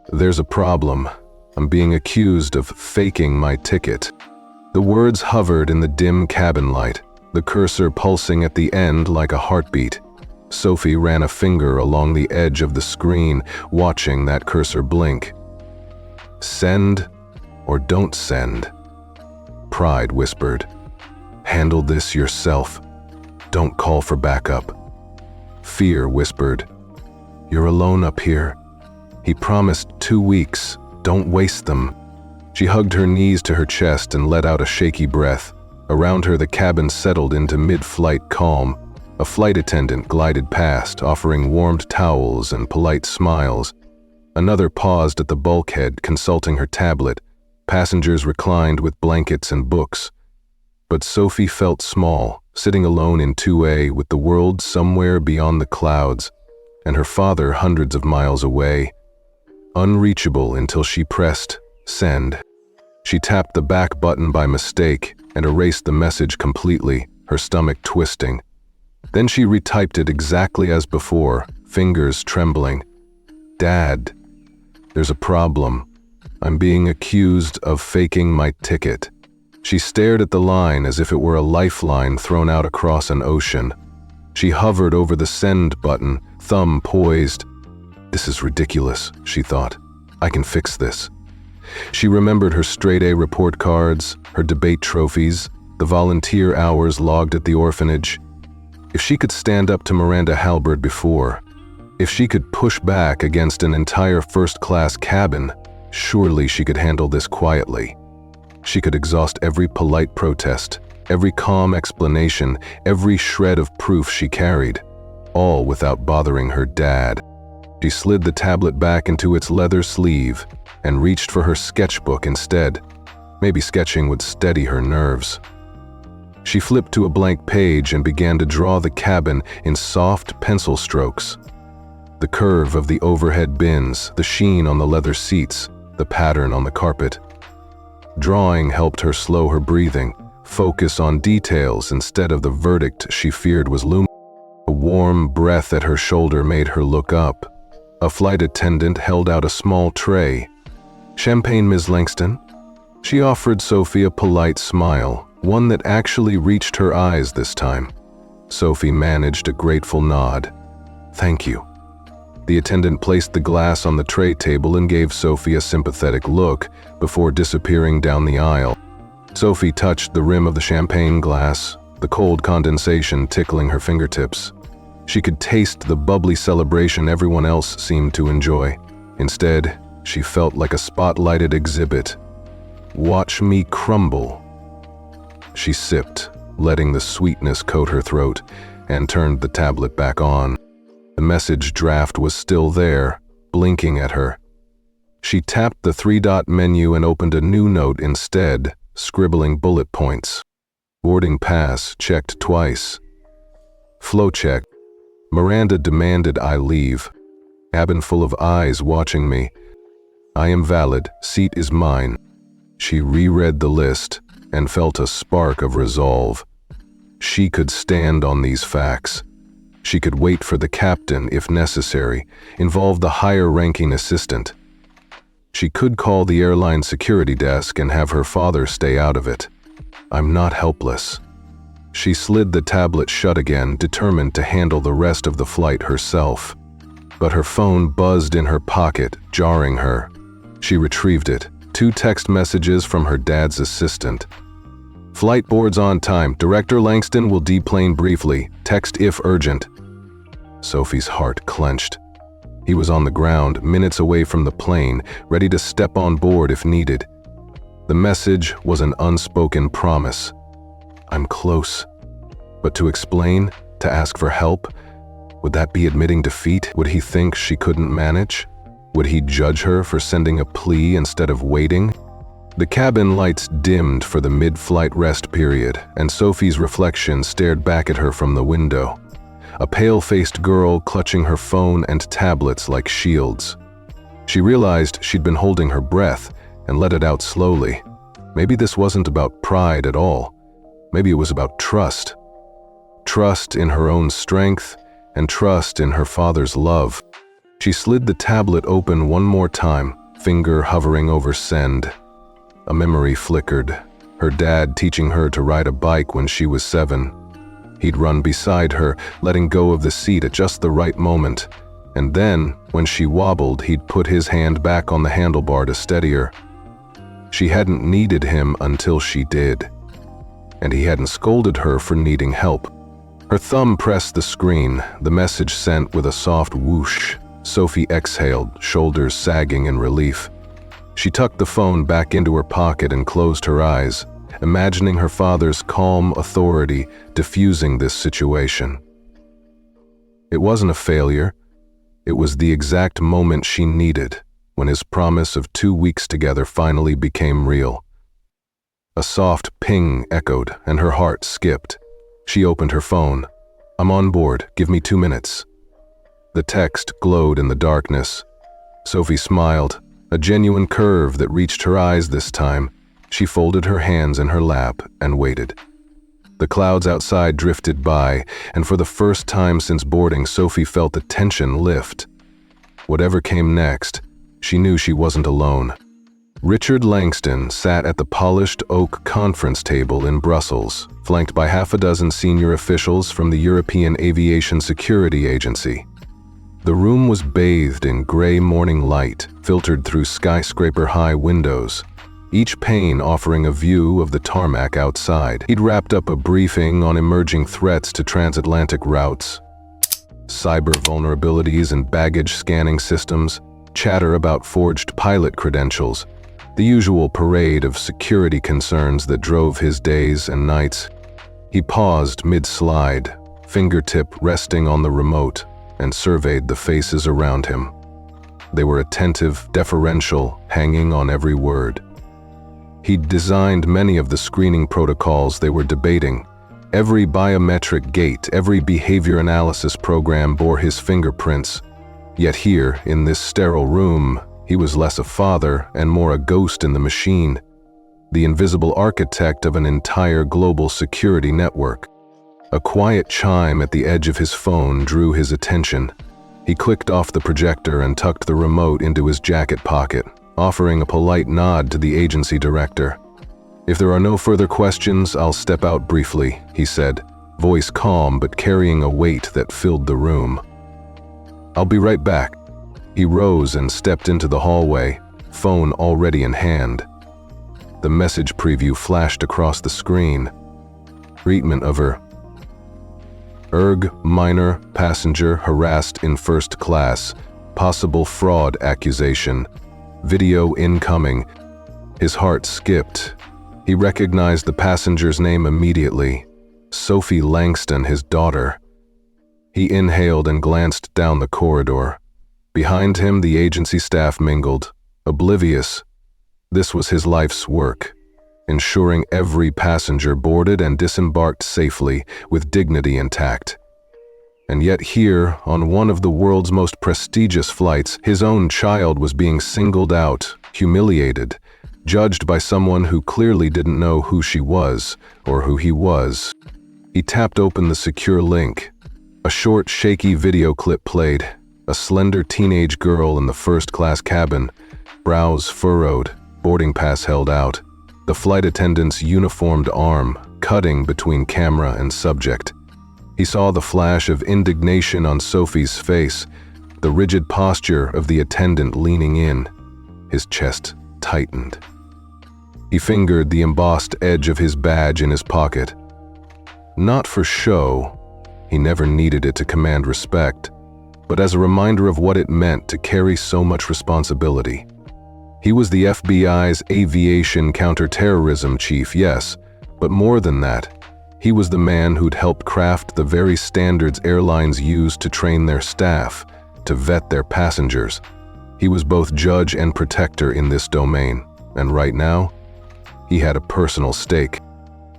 there's a problem. I'm being accused of faking my ticket. The words hovered in the dim cabin light, the cursor pulsing at the end like a heartbeat. Sophie ran a finger along the edge of the screen, watching that cursor blink. Send or don't send. Pride whispered, handle this yourself. Don't call for backup. Fear whispered, you're alone up here. He promised 2 weeks. Don't waste them. She hugged her knees to her chest and let out a shaky breath. Around her, the cabin settled into mid-flight calm. A flight attendant glided past, offering warmed towels and polite smiles. Another paused at the bulkhead, consulting her tablet. Passengers reclined with blankets and books. But Sophie felt small, sitting alone in 2A with the world somewhere beyond the clouds, and her father hundreds of miles away. Unreachable until she pressed send. She tapped the back button by mistake and erased the message completely, her stomach twisting. Then she retyped it exactly as before, fingers trembling. Dad, there's a problem. I'm being accused of faking my ticket. She stared at the line as if it were a lifeline thrown out across an ocean. She hovered over the send button, thumb poised. This is ridiculous, she thought. I can fix this. She remembered her straight-A report cards, her debate trophies, the volunteer hours logged at the orphanage. If she could stand up to Miranda Halberd before, if she could push back against an entire first-class cabin, surely she could handle this quietly. She could exhaust every polite protest, every calm explanation, every shred of proof she carried, all without bothering her dad. She slid the tablet back into its leather sleeve and reached for her sketchbook instead. Maybe sketching would steady her nerves. She flipped to a blank page and began to draw the cabin in soft pencil strokes. The curve of the overhead bins, the sheen on the leather seats, the pattern on the carpet. Drawing helped her slow her breathing, focus on details instead of the verdict she feared was looming. A warm breath at her shoulder made her look up. A flight attendant held out a small tray. Champagne, Ms. Langston? She offered Sophie a polite smile, one that actually reached her eyes this time. Sophie managed a grateful nod. Thank you. The attendant placed the glass on the tray table and gave Sophie a sympathetic look before disappearing down the aisle. Sophie touched the rim of the champagne glass, the cold condensation tickling her fingertips. She could taste the bubbly celebration everyone else seemed to enjoy. Instead, she felt like a spotlighted exhibit. Watch me crumble. She sipped, letting the sweetness coat her throat, and turned the tablet back on. The message draft was still there, blinking at her. She tapped the 3-dot menu and opened a new note instead, scribbling bullet points. Boarding pass checked twice. Flow check. Miranda demanded I leave. Cabin full of eyes watching me. I am valid, seat is mine. She reread the list and felt a spark of resolve. She could stand on these facts. She could wait for the captain if necessary, involve the higher-ranking assistant. She could call the airline security desk and have her father stay out of it. I'm not helpless. She slid the tablet shut again, determined to handle the rest of the flight herself. But her phone buzzed in her pocket, jarring her. She retrieved it. 2 text messages from her dad's assistant. Flight boards on time. Director Langston will deplane briefly. Text if urgent. Sophie's heart clenched. He was on the ground, minutes away from the plane, ready to step on board if needed. The message was an unspoken promise. I'm close. But to explain, to ask for help, would that be admitting defeat? Would he think she couldn't manage? Would he judge her for sending a plea instead of waiting? The cabin lights dimmed for the mid-flight rest period, and Sophie's reflection stared back at her from the window. A pale-faced girl clutching her phone and tablets like shields. She realized she'd been holding her breath and let it out slowly. Maybe this wasn't about pride at all. Maybe it was about trust. Trust in her own strength and trust in her father's love. She slid the tablet open one more time, finger hovering over send. A memory flickered. Her dad teaching her to ride a bike when she was 7. He'd run beside her, letting go of the seat at just the right moment. And then, when she wobbled, he'd put his hand back on the handlebar to steady her. She hadn't needed him until she did. And he hadn't scolded her for needing help. Her thumb pressed the screen, the message sent with a soft whoosh. Sophie exhaled, shoulders sagging in relief. She tucked the phone back into her pocket and closed her eyes, imagining her father's calm authority diffusing this situation. It wasn't a failure. It was the exact moment she needed, when his promise of 2 weeks together finally became real. A soft ping echoed, and her heart skipped. She opened her phone. I'm on board, give me 2 minutes. The text glowed in the darkness. Sophie smiled, a genuine curve that reached her eyes this time. She folded her hands in her lap and waited. The clouds outside drifted by, and for the first time since boarding, Sophie felt the tension lift. Whatever came next, she knew she wasn't alone. Richard Langston sat at the polished oak conference table in Brussels, flanked by half a dozen senior officials from the European Aviation Security Agency. The room was bathed in gray morning light, filtered through skyscraper-high windows, each pane offering a view of the tarmac outside. He'd wrapped up a briefing on emerging threats to transatlantic routes, cyber vulnerabilities and baggage scanning systems, chatter about forged pilot credentials, the usual parade of security concerns that drove his days and nights. He paused mid-slide, fingertip resting on the remote, and surveyed the faces around him. They were attentive, deferential, hanging on every word. He'd designed many of the screening protocols they were debating. Every biometric gate, every behavior analysis program bore his fingerprints. Yet here, in this sterile room, he was less a father and more a ghost in the machine, the invisible architect of an entire global security network. A quiet chime at the edge of his phone drew his attention. He clicked off the projector and tucked the remote into his jacket pocket, offering a polite nod to the agency director. If there are no further questions, I'll step out briefly, he said, voice calm but carrying a weight that filled the room. I'll be right back. He rose and stepped into the hallway, phone already in hand. The message preview flashed across the screen. Treatment of her. Minor passenger harassed in first class. Possible fraud accusation. Video incoming. His heart skipped. He recognized the passenger's name immediately. Sophie Langston, his daughter. He inhaled and glanced down the corridor. Behind him, the agency staff mingled, oblivious. This was his life's work, ensuring every passenger boarded and disembarked safely, with dignity intact. And yet here, on one of the world's most prestigious flights, his own child was being singled out, humiliated, judged by someone who clearly didn't know who she was, or who he was. He tapped open the secure link. A short, shaky video clip played. A slender teenage girl in the first-class cabin, brows furrowed, boarding pass held out. The flight attendant's uniformed arm, cutting between camera and subject. He saw the flash of indignation on Sophie's face, the rigid posture of the attendant leaning in. His chest tightened. He fingered the embossed edge of his badge in his pocket. Not for show. He never needed it to command respect. but as a reminder of what it meant to carry so much responsibility. He was the FBI's aviation counterterrorism chief, yes, but more than that, he was the man who'd helped craft the very standards airlines use to train their staff, to vet their passengers. He was both judge and protector in this domain, and right now, he had a personal stake.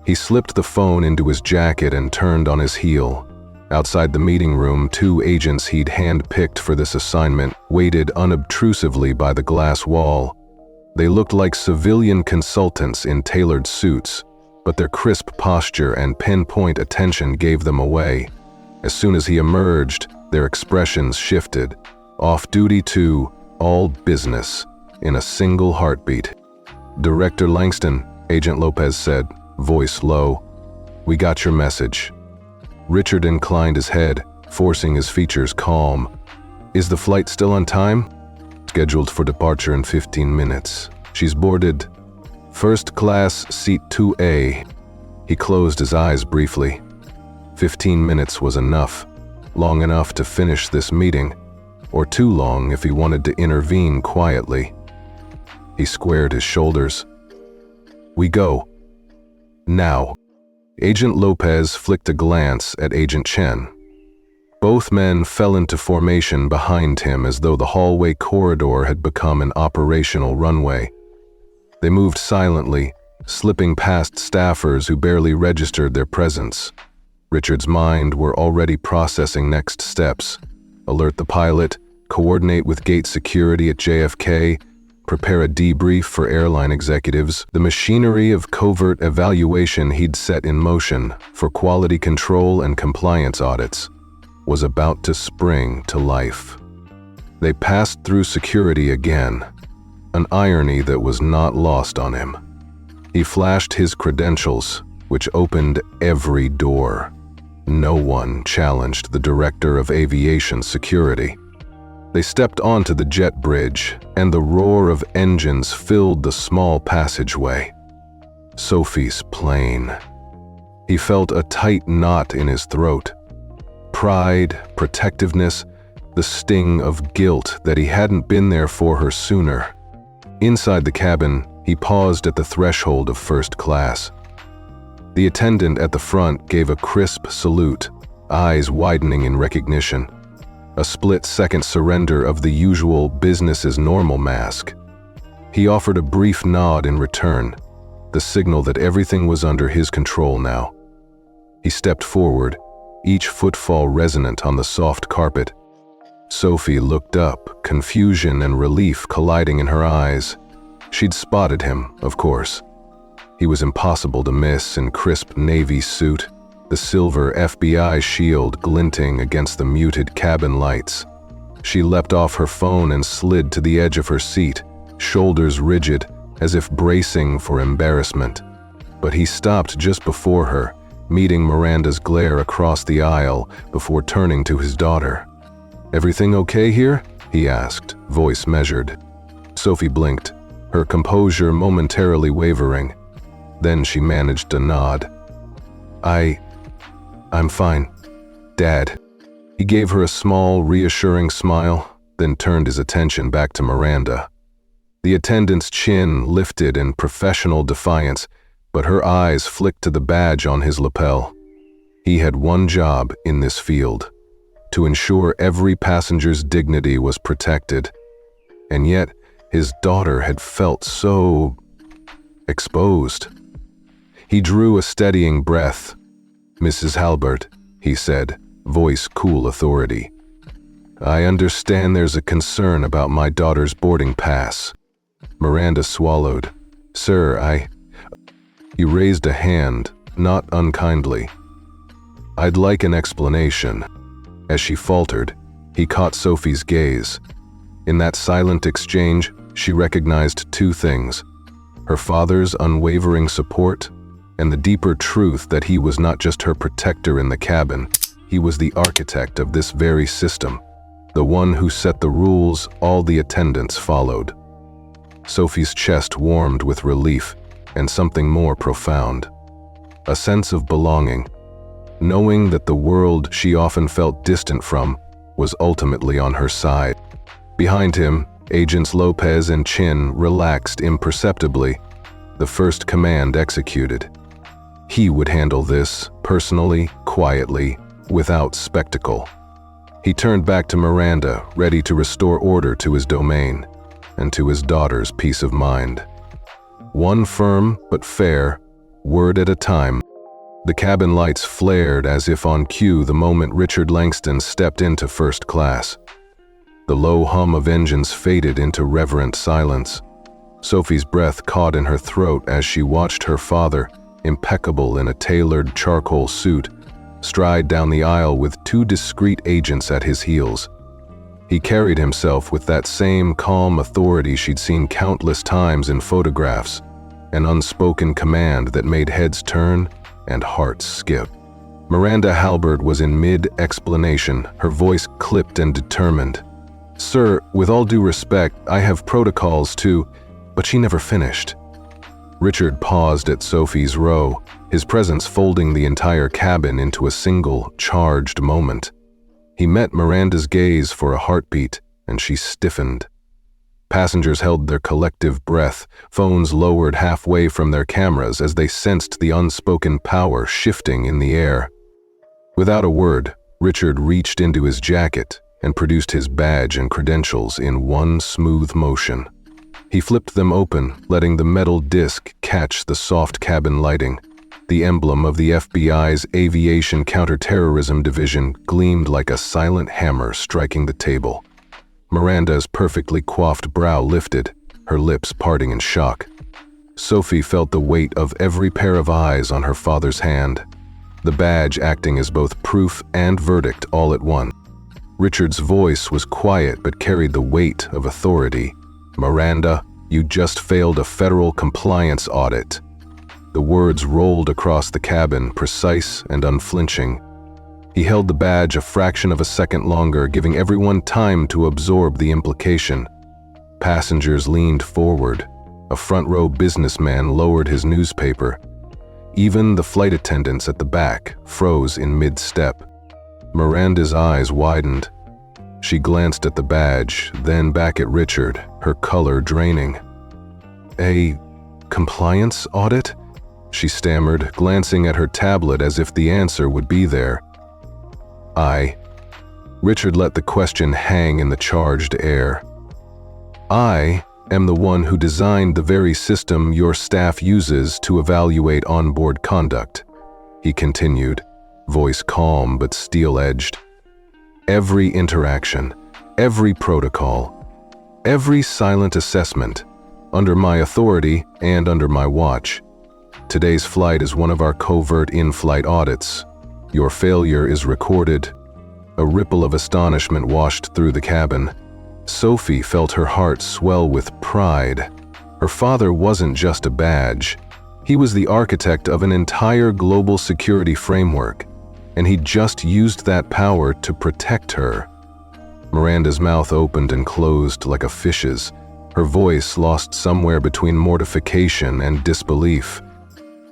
He slipped the phone into his jacket and turned on his heel. Outside the meeting room, 2 agents he'd hand-picked for this assignment waited unobtrusively by the glass wall. They looked like civilian consultants in tailored suits, but their crisp posture and pinpoint attention gave them away. As soon as he emerged, their expressions shifted, off-duty to all business, in a single heartbeat. "Director Langston," Agent Lopez said, voice low, "we got your message." Richard inclined his head, forcing his features calm. "Is the flight still on time?" "Scheduled for departure in 15 minutes. She's boarded first class seat 2A. He closed his eyes briefly. 15 minutes was enough, long enough to finish this meeting, or too long if he wanted to intervene quietly. He squared his shoulders. "We go. Now." Agent Lopez flicked a glance at Agent Chen. Both men fell into formation behind him as though the hallway corridor had become an operational runway. They moved silently, slipping past staffers who barely registered their presence. Richard's mind were already processing next steps. Alert the pilot, coordinate with gate security at JFK, prepare a debrief for airline executives. The machinery of covert evaluation he'd set in motion for quality control and compliance audits was about to spring to life. They passed through security again, an irony that was not lost on him. He flashed his credentials, which opened every door. No one challenged the director of aviation security. They stepped onto the jet bridge, and the roar of engines filled the small passageway. Sophie's plane. He felt a tight knot in his throat. Pride, protectiveness, the sting of guilt that he hadn't been there for her sooner. Inside the cabin, he paused at the threshold of first class. The attendant at the front gave a crisp salute, eyes widening in recognition. A split-second surrender of the usual business-as-normal mask. He offered a brief nod in return, the signal that everything was under his control now. He stepped forward, each footfall resonant on the soft carpet. Sophie looked up, confusion and relief colliding in her eyes. She'd spotted him, of course. He was impossible to miss in crisp navy suit, the silver FBI shield glinting against the muted cabin lights. She leapt off her phone and slid to the edge of her seat, shoulders rigid, as if bracing for embarrassment. But he stopped just before her, meeting Miranda's glare across the aisle before turning to his daughter. "Everything okay here?" he asked, voice measured. Sophie blinked, her composure momentarily wavering. Then she managed to nod. I'm fine, Dad." He gave her a small, reassuring smile, then turned his attention back to Miranda. The attendant's chin lifted in professional defiance, but her eyes flicked to the badge on his lapel. He had one job in this field: to ensure every passenger's dignity was protected. And yet, his daughter had felt so exposed. He drew a steadying breath. "Mrs. Halbert," he said, voice cool authority. "I understand there's a concern about my daughter's boarding pass." Miranda swallowed. "Sir, He raised a hand, not unkindly. "I'd like an explanation." As she faltered, he caught Sophie's gaze. In that silent exchange, she recognized 2 things: her father's unwavering support and the deeper truth that he was not just her protector in the cabin, he was the architect of this very system, the one who set the rules all the attendants followed. Sophie's chest warmed with relief and something more profound. A sense of belonging, knowing that the world she often felt distant from was ultimately on her side. Behind him, Agents Lopez and Chin relaxed imperceptibly, the first command executed. He would handle this, personally, quietly, without spectacle. He turned back to Miranda, ready to restore order to his domain, and to his daughter's peace of mind. One firm but fair, word at a time. The cabin lights flared as if on cue the moment Richard Langston stepped into first class. The low hum of engines faded into reverent silence. Sophie's breath caught in her throat as she watched her father, impeccable in a tailored charcoal suit, stride down the aisle with two discreet agents at his heels. He carried himself with that same calm authority she'd seen countless times in photographs, an unspoken command that made heads turn and hearts skip. Miranda Halbert was in mid-explanation, her voice clipped and determined. "Sir, with all due respect, I have protocols too," but she never finished. Richard paused at Sophie's row, his presence folding the entire cabin into a single, charged moment. He met Miranda's gaze for a heartbeat, and she stiffened. Passengers held their collective breath, phones lowered halfway from their cameras as they sensed the unspoken power shifting in the air. Without a word, Richard reached into his jacket and produced his badge and credentials in one smooth motion. He flipped them open, letting the metal disc catch the soft cabin lighting. The emblem of the FBI's Aviation Counterterrorism Division gleamed like a silent hammer striking the table. Miranda's perfectly coiffed brow lifted, her lips parting in shock. Sophie felt the weight of every pair of eyes on her father's hand, the badge acting as both proof and verdict all at once. Richard's voice was quiet but carried the weight of authority. "Miranda, you just failed a federal compliance audit." The words rolled across the cabin, precise and unflinching. He held the badge a fraction of a second longer, giving everyone time to absorb the implication. Passengers leaned forward. A front-row businessman lowered his newspaper. Even the flight attendants at the back froze in mid-step. Miranda's eyes widened. She glanced at the badge, then back at Richard, her color draining. "A compliance audit?" she stammered, glancing at her tablet as if the answer would be there. Richard let the question hang in the charged air. "I am the one who designed the very system your staff uses to evaluate onboard conduct," he continued, voice calm but steel-edged. "Every interaction, every protocol, every silent assessment, under my authority and under my watch. Today's flight is one of our covert in-flight audits. Your failure is recorded." A ripple of astonishment washed through the cabin. Sophie felt her heart swell with pride. Her father wasn't just a badge. He was the architect of an entire global security framework, and he just used that power to protect her. Miranda's mouth opened and closed like a fish's, her voice lost somewhere between mortification and disbelief.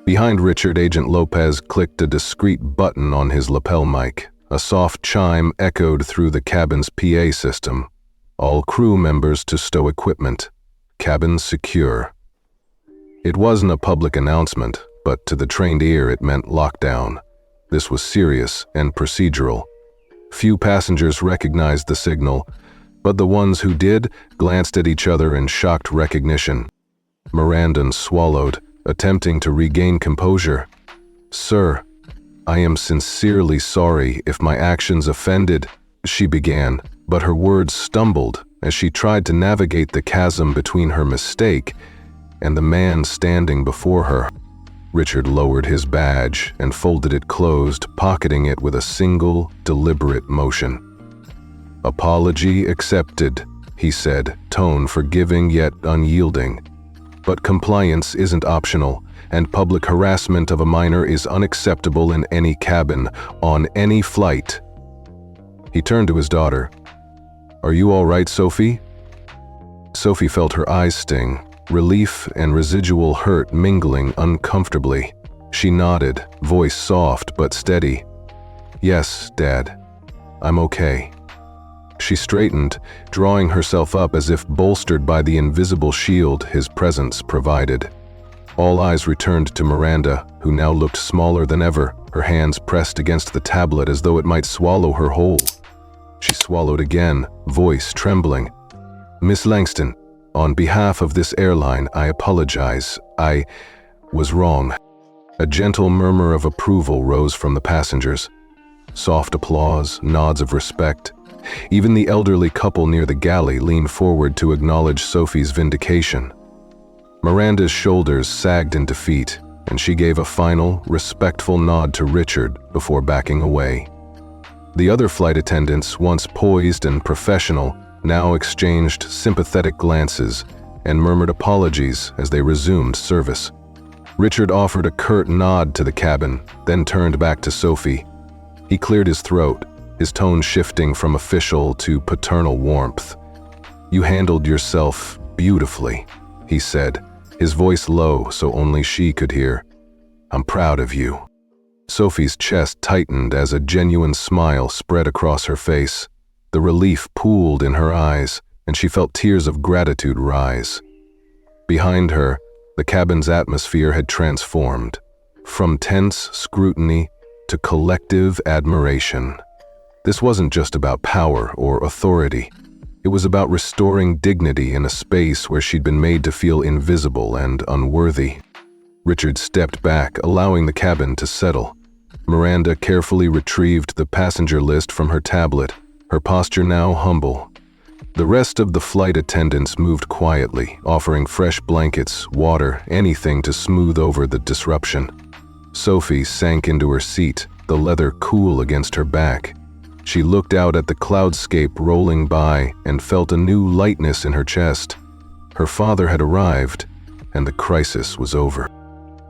Behind Richard, Agent Lopez clicked a discreet button on his lapel mic. A soft chime echoed through the cabin's PA system. "All crew members to stow equipment. Cabin secure." It wasn't a public announcement, but to the trained ear it meant lockdown. This was serious and procedural. Few passengers recognized the signal, but the ones who did glanced at each other in shocked recognition. Miranda swallowed, attempting to regain composure. "Sir, I am sincerely sorry if my actions offended," she began, but her words stumbled as she tried to navigate the chasm between her mistake and the man standing before her. Richard lowered his badge and folded it closed, pocketing it with a single, deliberate motion. "Apology accepted," he said, tone forgiving yet unyielding. "But compliance isn't optional, and public harassment of a minor is unacceptable in any cabin, on any flight." He turned to his daughter. "Are you all right, Sophie?" Sophie felt her eyes sting, relief and residual hurt mingling uncomfortably. She nodded, voice soft but steady. "Yes, Dad. I'm okay." She straightened, drawing herself up as if bolstered by the invisible shield his presence provided. All eyes returned to Miranda, who now looked smaller than ever, her hands pressed against the tablet as though it might swallow her whole. She swallowed again, voice trembling. "Miss Langston, on behalf of this airline, I apologize. I was wrong." A gentle murmur of approval rose from the passengers. Soft applause, nods of respect. Even the elderly couple near the galley leaned forward to acknowledge Sophie's vindication. Miranda's shoulders sagged in defeat, and she gave a final, respectful nod to Richard before backing away. The other flight attendants, once poised and professional, now exchanged sympathetic glances and murmured apologies as they resumed service. Richard offered a curt nod to the cabin, then turned back to Sophie. He cleared his throat, his tone shifting from official to paternal warmth. "You handled yourself beautifully," he said, his voice low so only she could hear. "I'm proud of you." Sophie's chest tightened as a genuine smile spread across her face. The relief pooled in her eyes, and she felt tears of gratitude rise. Behind her, the cabin's atmosphere had transformed, from tense scrutiny to collective admiration. This wasn't just about power or authority. It was about restoring dignity in a space where she'd been made to feel invisible and unworthy. Richard stepped back, allowing the cabin to settle. Miranda carefully retrieved the passenger list from her tablet, her posture now humble. The rest of the flight attendants moved quietly, offering fresh blankets, water, anything to smooth over the disruption. Sophie sank into her seat, the leather cool against her back. She looked out at the cloudscape rolling by and felt a new lightness in her chest. Her father had arrived, and the crisis was over.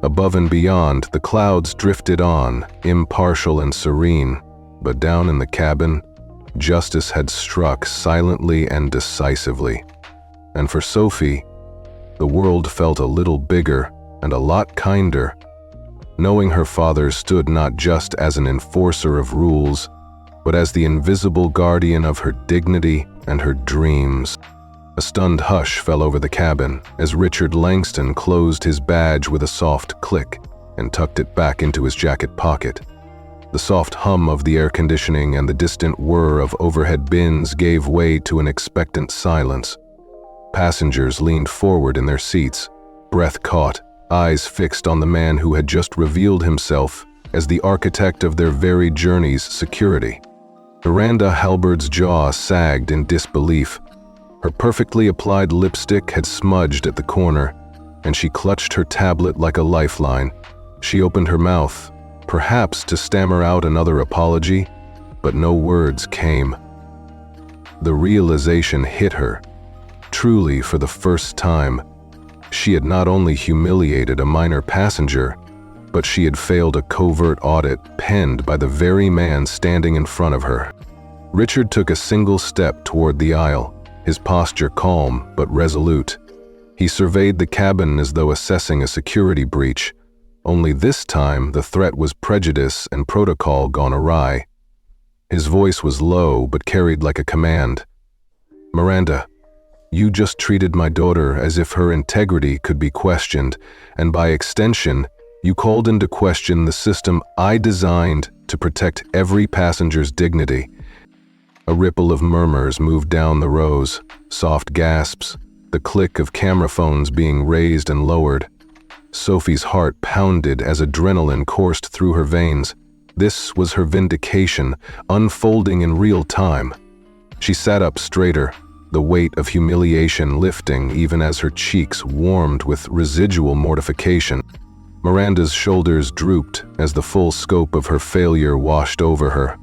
Above and beyond, the clouds drifted on, impartial and serene, but down in the cabin, justice had struck silently and decisively. And for Sophie, the world felt a little bigger and a lot kinder, knowing her father stood not just as an enforcer of rules, but as the invisible guardian of her dignity and her dreams. A stunned hush fell over the cabin as Richard Langston closed his badge with a soft click and tucked it back into his jacket pocket. The soft hum of the air conditioning and the distant whir of overhead bins gave way to an expectant silence. Passengers leaned forward in their seats, breath caught, eyes fixed on the man who had just revealed himself as the architect of their very journey's security. Miranda Halbert's jaw sagged in disbelief. Her perfectly applied lipstick had smudged at the corner, and she clutched her tablet like a lifeline. She opened her mouth, perhaps to stammer out another apology, but no words came. The realization hit her. Truly, for the first time, she had not only humiliated a minor passenger, but she had failed a covert audit penned by the very man standing in front of her. Richard took a single step toward the aisle, his posture calm but resolute. He surveyed the cabin as though assessing a security breach. Only this time, the threat was prejudice and protocol gone awry. His voice was low but carried like a command. "Miranda, you just treated my daughter as if her integrity could be questioned, and by extension, you called into question the system I designed to protect every passenger's dignity." A ripple of murmurs moved down the rows, soft gasps, the click of camera phones being raised and lowered. Sophie's heart pounded as adrenaline coursed through her veins. This was her vindication, unfolding in real time. She sat up straighter, the weight of humiliation lifting even as her cheeks warmed with residual mortification. Miranda's shoulders drooped as the full scope of her failure washed over her.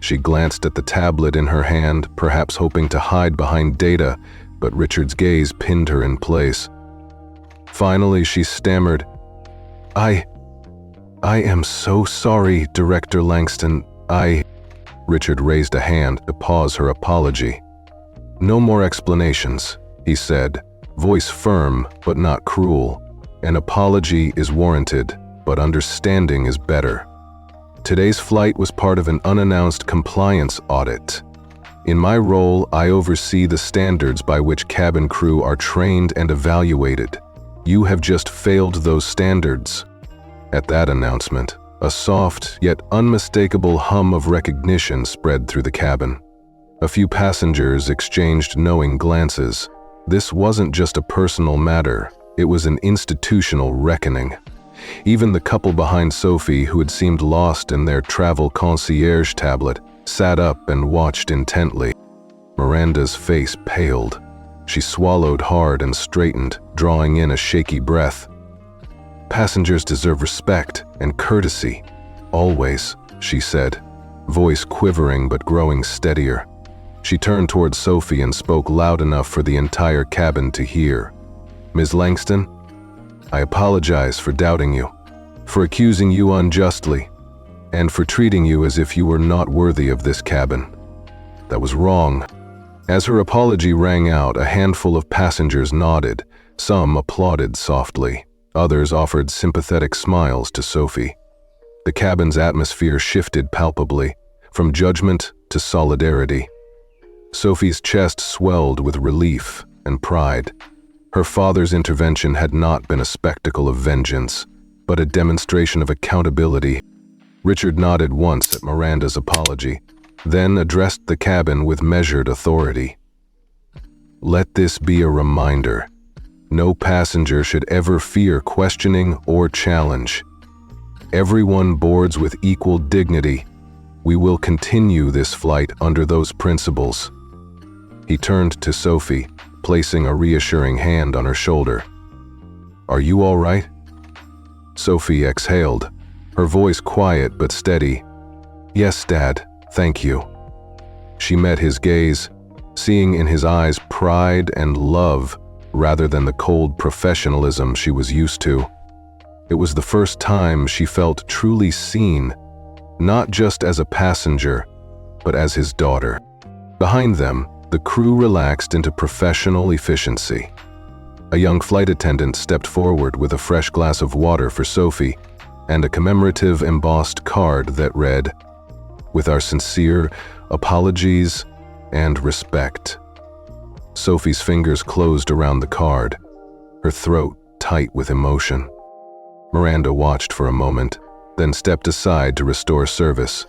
She glanced at the tablet in her hand, perhaps hoping to hide behind data, but Richard's gaze pinned her in place. Finally, she stammered, I am so sorry, Director Langston. Richard raised a hand to pause her apology. "No more explanations," he said, voice firm but not cruel. "An apology is warranted, but understanding is better. Today's flight was part of an unannounced compliance audit. In my role, I oversee the standards by which cabin crew are trained and evaluated. You have just failed those standards." At that announcement, a soft yet unmistakable hum of recognition spread through the cabin. A few passengers exchanged knowing glances. This wasn't just a personal matter, it was an institutional reckoning. Even the couple behind Sophie, who had seemed lost in their travel concierge tablet, sat up and watched intently. Miranda's face paled. She swallowed hard and straightened, drawing in a shaky breath. "Passengers deserve respect and courtesy. Always," she said, voice quivering but growing steadier. She turned towards Sophie and spoke loud enough for the entire cabin to hear. "Ms. Langston, I apologize for doubting you, for accusing you unjustly, and for treating you as if you were not worthy of this cabin. That was wrong." As her apology rang out, a handful of passengers nodded. Some applauded softly. Others offered sympathetic smiles to Sophie. The cabin's atmosphere shifted palpably, from judgment to solidarity. Sophie's chest swelled with relief and pride. Her father's intervention had not been a spectacle of vengeance, but a demonstration of accountability. Richard nodded once at Miranda's apology, then addressed the cabin with measured authority. "Let this be a reminder. No passenger should ever fear questioning or challenge. Everyone boards with equal dignity. We will continue this flight under those principles." He turned to Sophie, placing a reassuring hand on her shoulder. "Are you all right?" Sophie exhaled, her voice quiet but steady. "Yes, Dad, thank you." She met his gaze, seeing in his eyes pride and love rather than the cold professionalism she was used to. It was the first time she felt truly seen, not just as a passenger, but as his daughter. Behind them, the crew relaxed into professional efficiency. A young flight attendant stepped forward with a fresh glass of water for Sophie and a commemorative embossed card that read, "With our sincere apologies and respect." Sophie's fingers closed around the card, her throat tight with emotion. Miranda watched for a moment, then stepped aside to restore service.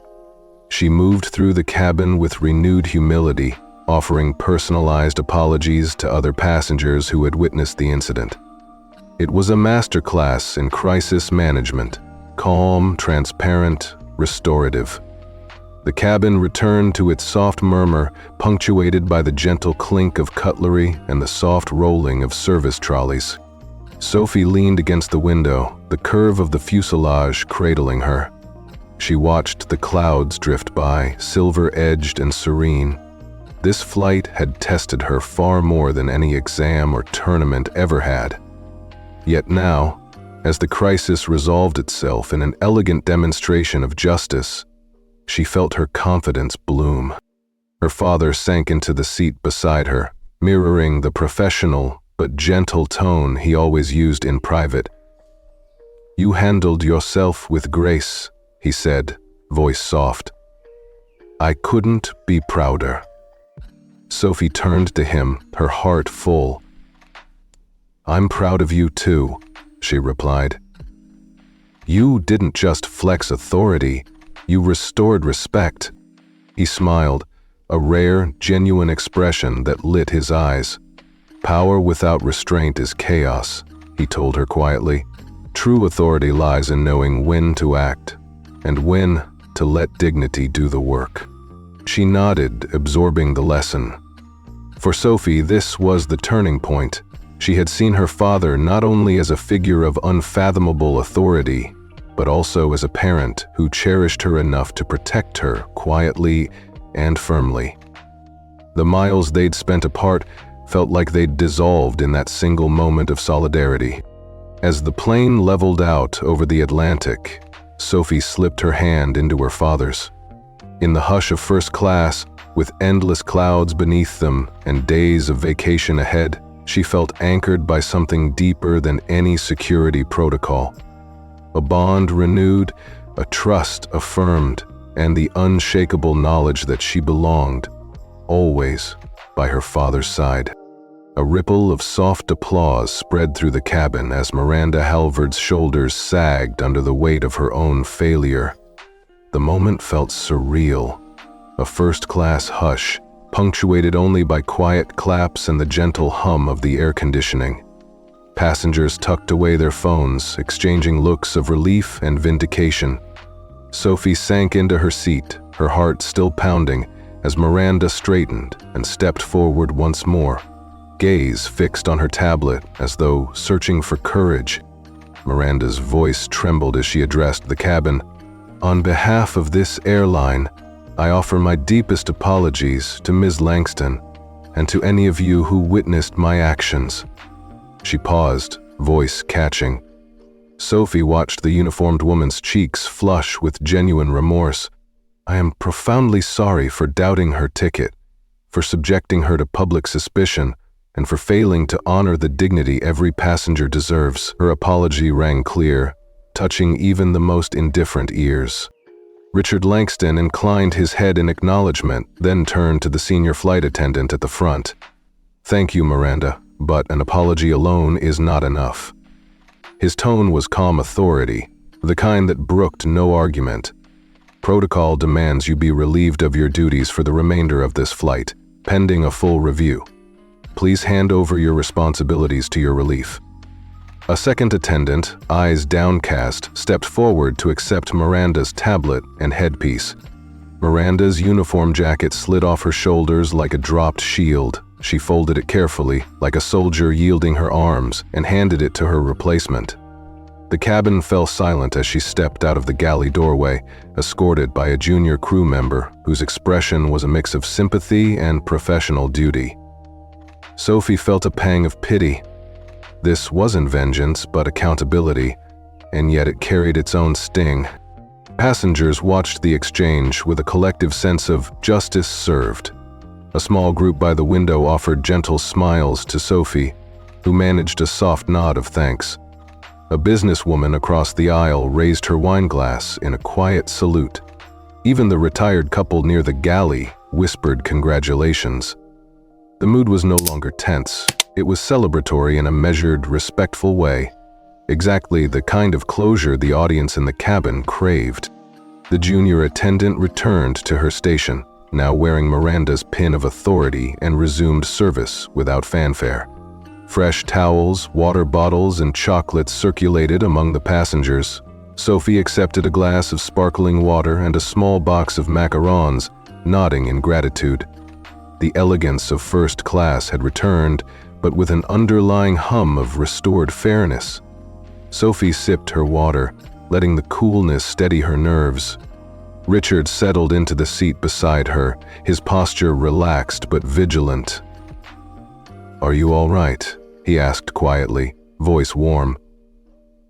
She moved through the cabin with renewed humility, offering personalized apologies to other passengers who had witnessed the incident. It was a masterclass in crisis management, calm, transparent, restorative. The cabin returned to its soft murmur, punctuated by the gentle clink of cutlery and the soft rolling of service trolleys. Sophie leaned against the window, the curve of the fuselage cradling her. She watched the clouds drift by, silver-edged and serene. This flight had tested her far more than any exam or tournament ever had. Yet now, as the crisis resolved itself in an elegant demonstration of justice, she felt her confidence bloom. Her father sank into the seat beside her, mirroring the professional but gentle tone he always used in private. "You handled yourself with grace," he said, voice soft. "I couldn't be prouder." Sophie turned to him, her heart full. "I'm proud of you too," she replied. "You didn't just flex authority, you restored respect." He smiled, a rare, genuine expression that lit his eyes. "Power without restraint is chaos," he told her quietly. "True authority lies in knowing when to act, and when to let dignity do the work." She nodded, absorbing the lesson. For Sophie, this was the turning point. She had seen her father not only as a figure of unfathomable authority, but also as a parent who cherished her enough to protect her quietly and firmly. The miles they'd spent apart felt like they'd dissolved in that single moment of solidarity. As the plane leveled out over the Atlantic, Sophie slipped her hand into her father's. In the hush of first class, with endless clouds beneath them and days of vacation ahead, she felt anchored by something deeper than any security protocol. A bond renewed, a trust affirmed, and the unshakable knowledge that she belonged, always by her father's side. A ripple of soft applause spread through the cabin as Miranda Halvard's shoulders sagged under the weight of her own failure. The moment felt surreal, a first-class hush, punctuated only by quiet claps and the gentle hum of the air conditioning. Passengers tucked away their phones, exchanging looks of relief and vindication. Sophie sank into her seat, her heart still pounding, as Miranda straightened and stepped forward once more, gaze fixed on her tablet as though searching for courage. Miranda's voice trembled as she addressed the cabin. "On behalf of this airline, I offer my deepest apologies to Ms. Langston and to any of you who witnessed my actions." She paused, voice catching. Sophie watched the uniformed woman's cheeks flush with genuine remorse. "I am profoundly sorry for doubting her ticket, for subjecting her to public suspicion, and for failing to honor the dignity every passenger deserves." Her apology rang clear, touching even the most indifferent ears. Richard Langston inclined his head in acknowledgement, then turned to the senior flight attendant at the front. "Thank you, Miranda, but an apology alone is not enough." His tone was calm authority, the kind that brooked no argument. "Protocol demands you be relieved of your duties for the remainder of this flight, pending a full review. Please hand over your responsibilities to your relief." A second attendant, eyes downcast, stepped forward to accept Miranda's tablet and headpiece. Miranda's uniform jacket slid off her shoulders like a dropped shield. She folded it carefully, like a soldier yielding her arms, and handed it to her replacement. The cabin fell silent as she stepped out of the galley doorway, escorted by a junior crew member whose expression was a mix of sympathy and professional duty. Sophie felt a pang of pity. This wasn't vengeance, but accountability, and yet it carried its own sting. Passengers watched the exchange with a collective sense of justice served. A small group by the window offered gentle smiles to Sophie, who managed a soft nod of thanks. A businesswoman across the aisle raised her wine glass in a quiet salute. Even the retired couple near the galley whispered congratulations. The mood was no longer tense. It was celebratory in a measured, respectful way, exactly the kind of closure the audience in the cabin craved. The junior attendant returned to her station, now wearing Miranda's pin of authority, and resumed service without fanfare. Fresh towels, water bottles, and chocolates circulated among the passengers. Sophie accepted a glass of sparkling water and a small box of macarons, nodding in gratitude. The elegance of first class had returned, but with an underlying hum of restored fairness. Sophie sipped her water, letting the coolness steady her nerves. Richard settled into the seat beside her, his posture relaxed but vigilant. "Are you all right?" he asked quietly, voice warm.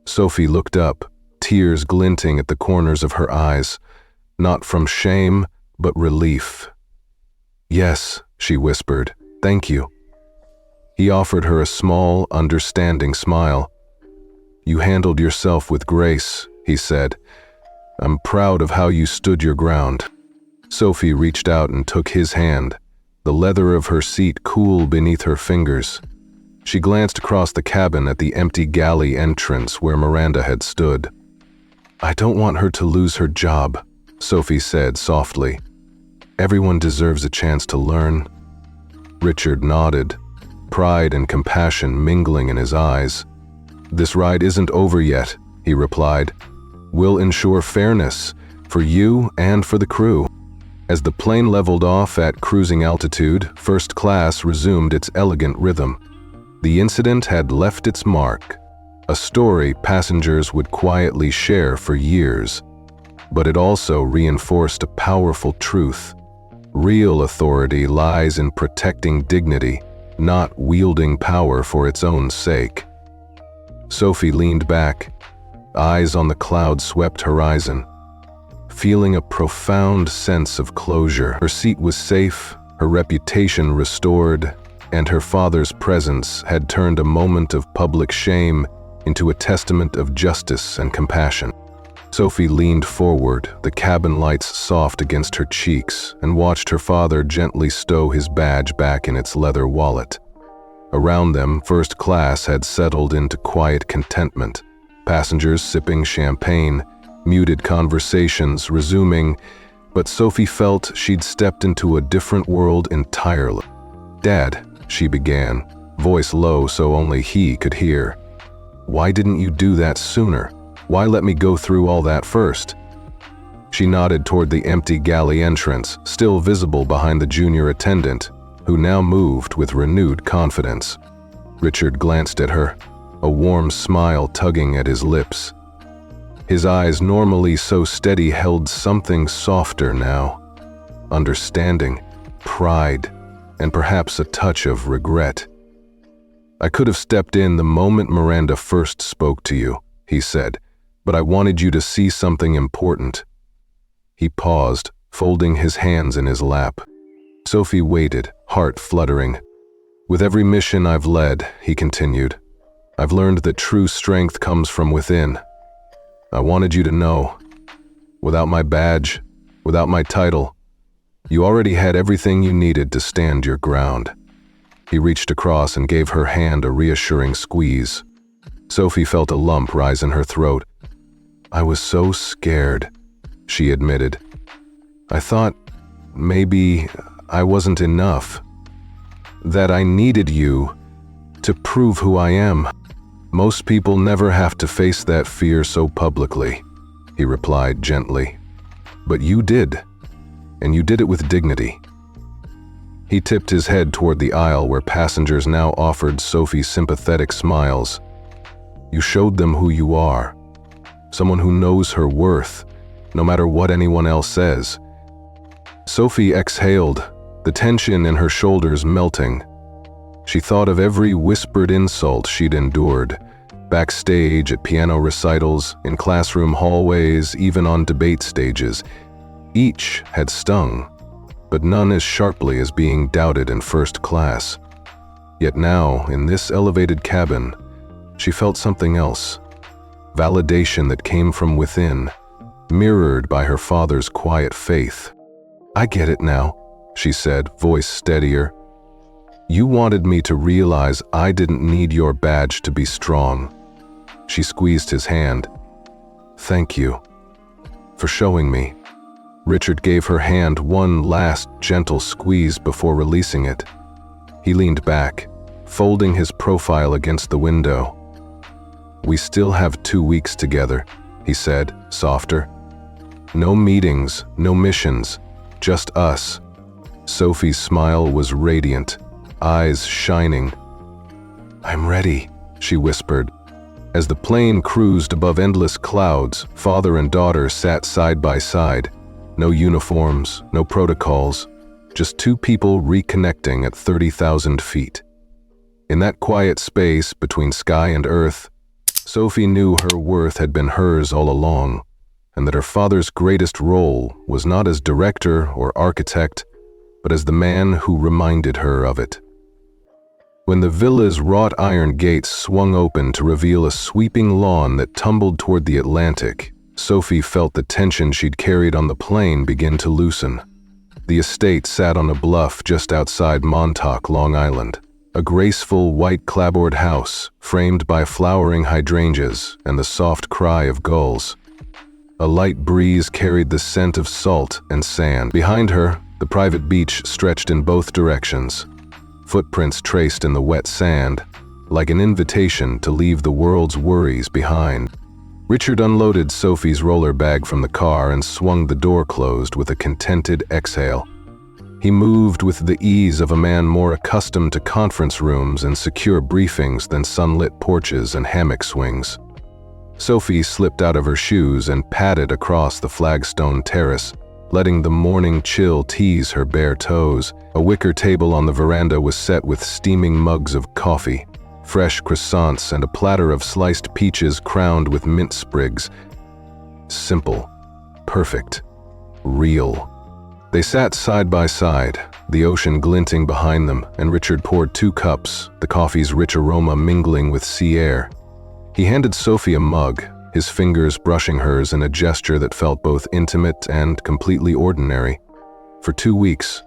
Sophie looked up, tears glinting at the corners of her eyes, not from shame, but relief. "Yes," she whispered, "thank you." He offered her a small, understanding smile. "You handled yourself with grace," he said. "I'm proud of how you stood your ground." Sophie reached out and took his hand, the leather of her seat cool beneath her fingers. She glanced across the cabin at the empty galley entrance where Miranda had stood. "I don't want her to lose her job," Sophie said softly. "Everyone deserves a chance to learn." Richard nodded, pride and compassion mingling in his eyes. "This ride isn't over yet," he replied. "We'll ensure fairness, for you and for the crew." As the plane leveled off at cruising altitude, first class resumed its elegant rhythm. The incident had left its mark, a story passengers would quietly share for years. But it also reinforced a powerful truth. Real authority lies in protecting dignity, not wielding power for its own sake. Sophie leaned back, eyes on the cloud-swept horizon, feeling a profound sense of closure. Her seat was safe, her reputation restored, and her father's presence had turned a moment of public shame into a testament of justice and compassion. Sophie leaned forward, the cabin lights soft against her cheeks, and watched her father gently stow his badge back in its leather wallet. Around them, first class had settled into quiet contentment, passengers sipping champagne, muted conversations resuming, but Sophie felt she'd stepped into a different world entirely. "Dad," she began, voice low so only he could hear. "Why didn't you do that sooner? Why let me go through all that first?" She nodded toward the empty galley entrance, still visible behind the junior attendant, who now moved with renewed confidence. Richard glanced at her, a warm smile tugging at his lips. His eyes, normally so steady, held something softer now. Understanding, pride, and perhaps a touch of regret. "I could have stepped in the moment Miranda first spoke to you," he said, "but I wanted you to see something important." He paused, folding his hands in his lap. Sophie waited, heart fluttering. "With every mission I've led," he continued, "I've learned that true strength comes from within. I wanted you to know. Without my badge, without my title, you already had everything you needed to stand your ground." He reached across and gave her hand a reassuring squeeze. Sophie felt a lump rise in her throat. "I was so scared," she admitted. "I thought maybe I wasn't enough. That I needed you to prove who I am. Most people never have to face that fear so publicly," he replied gently. "But you did, and you did it with dignity." He tipped his head toward the aisle where passengers now offered Sophie sympathetic smiles. "You showed them who you are, someone who knows her worth, no matter what anyone else says." Sophie exhaled, the tension in her shoulders melting. She thought of every whispered insult she'd endured, backstage at piano recitals, in classroom hallways, even on debate stages. Each had stung, but none as sharply as being doubted in first class. Yet now, in this elevated cabin, she felt something else. Validation that came from within, mirrored by her father's quiet faith. "I get it now," she said, voice steadier. "You wanted me to realize I didn't need your badge to be strong." She squeezed his hand. "Thank you for showing me." Richard gave her hand one last gentle squeeze before releasing it. He leaned back, folding his profile against the window. "We still have 2 weeks together," he said, softer. "No meetings, no missions, just us." Sophie's smile was radiant, eyes shining. "I'm ready," she whispered. As the plane cruised above endless clouds, father and daughter sat side by side. No uniforms, no protocols, just two people reconnecting at 30,000 feet. In that quiet space between sky and earth, Sophie knew her worth had been hers all along, and that her father's greatest role was not as director or architect, but as the man who reminded her of it. When the villa's wrought iron gates swung open to reveal a sweeping lawn that tumbled toward the Atlantic, Sophie felt the tension she'd carried on the plane begin to loosen. The estate sat on a bluff just outside Montauk, Long Island, a graceful white clapboard house framed by flowering hydrangeas and the soft cry of gulls. A light breeze carried the scent of salt and sand. Behind her, the private beach stretched in both directions, footprints traced in the wet sand, like an invitation to leave the world's worries behind. Richard unloaded Sophie's roller bag from the car and swung the door closed with a contented exhale. He moved with the ease of a man more accustomed to conference rooms and secure briefings than sunlit porches and hammock swings. Sophie slipped out of her shoes and padded across the flagstone terrace, letting the morning chill tease her bare toes. A wicker table on the veranda was set with steaming mugs of coffee, fresh croissants, and a platter of sliced peaches crowned with mint sprigs. Simple, perfect, real. They sat side by side, the ocean glinting behind them, and Richard poured 2 cups, the coffee's rich aroma mingling with sea air. He handed Sophie a mug, his fingers brushing hers in a gesture that felt both intimate and completely ordinary. For 2 weeks,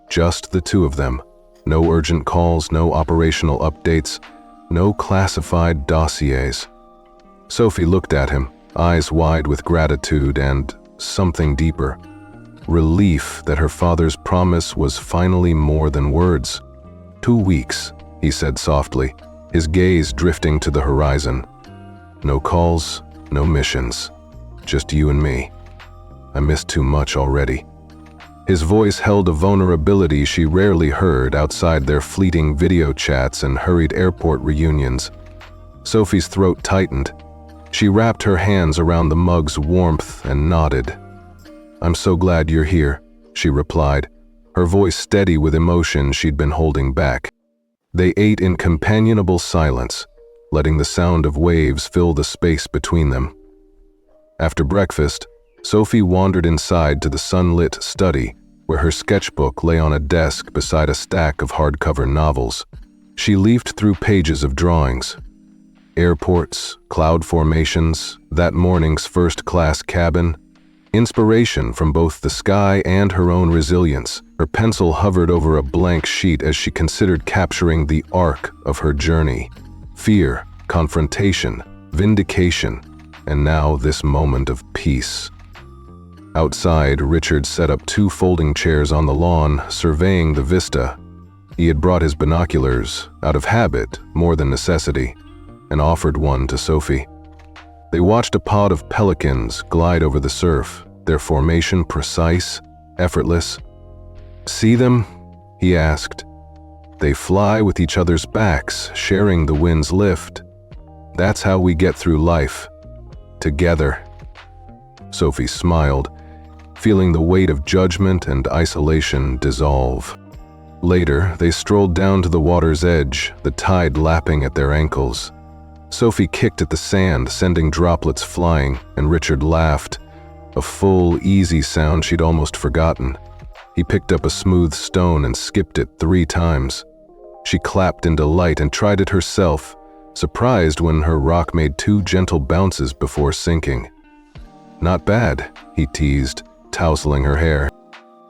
just the two of them. No urgent calls, no operational updates, no classified dossiers. Sophie looked at him, eyes wide with gratitude and something deeper. Relief that her father's promise was finally more than words. 2 weeks, he said softly, his gaze drifting to the horizon. No calls, no missions, just you and me. I missed too much already. His voice held a vulnerability she rarely heard outside their fleeting video chats and hurried airport reunions. Sophie's throat tightened. She wrapped her hands around the mug's warmth and nodded. "I'm so glad you're here," she replied, her voice steady with emotion she'd been holding back. They ate in companionable silence, letting the sound of waves fill the space between them. After breakfast, Sophie wandered inside to the sunlit study, where her sketchbook lay on a desk beside a stack of hardcover novels. She leafed through pages of drawings. Airports, cloud formations, that morning's first-class cabin. Inspiration from both the sky and her own resilience. Her pencil hovered over a blank sheet as she considered capturing the arc of her journey. Fear, confrontation, vindication, and now this moment of peace. Outside, Richard set up 2 folding chairs on the lawn, surveying the vista. He had brought his binoculars, out of habit more than necessity, and offered one to Sophie. They watched a pod of pelicans glide over the surf, their formation precise, effortless. "See them?" he asked. "They fly with each other's backs, sharing the wind's lift. That's how we get through life. Together." Sophie smiled, feeling the weight of judgment and isolation dissolve. Later, they strolled down to the water's edge, the tide lapping at their ankles. Sophie kicked at the sand, sending droplets flying, and Richard laughed, a full, easy sound she'd almost forgotten. He picked up a smooth stone and skipped it 3 times. She clapped in delight and tried it herself, surprised when her rock made 2 gentle bounces before sinking. "Not bad," he teased, tousling her hair.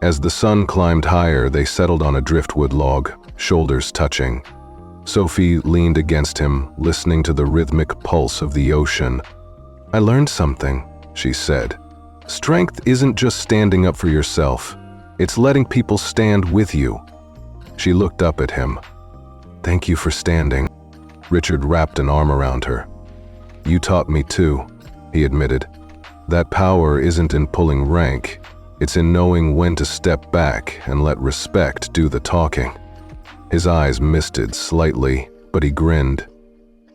As the sun climbed higher, they settled on a driftwood log, shoulders touching. Sophie leaned against him, listening to the rhythmic pulse of the ocean. "I learned something," she said. "Strength isn't just standing up for yourself. It's letting people stand with you." She looked up at him. "Thank you for standing." Richard wrapped an arm around her. "You taught me too," he admitted. "That power isn't in pulling rank. It's in knowing when to step back and let respect do the talking." His eyes misted slightly, but he grinned.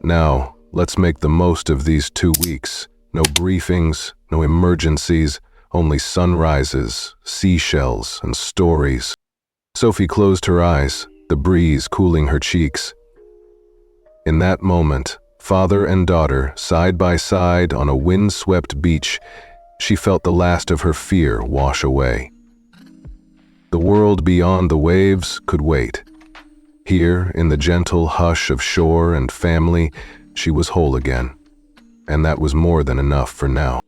"Now, let's make the most of these 2 weeks. No briefings, no emergencies, only sunrises, seashells, and stories." Sophie closed her eyes, the breeze cooling her cheeks. In that moment, father and daughter, side by side on a wind-swept beach, she felt the last of her fear wash away. The world beyond the waves could wait. Here, in the gentle hush of shore and family, she was whole again. And that was more than enough for now.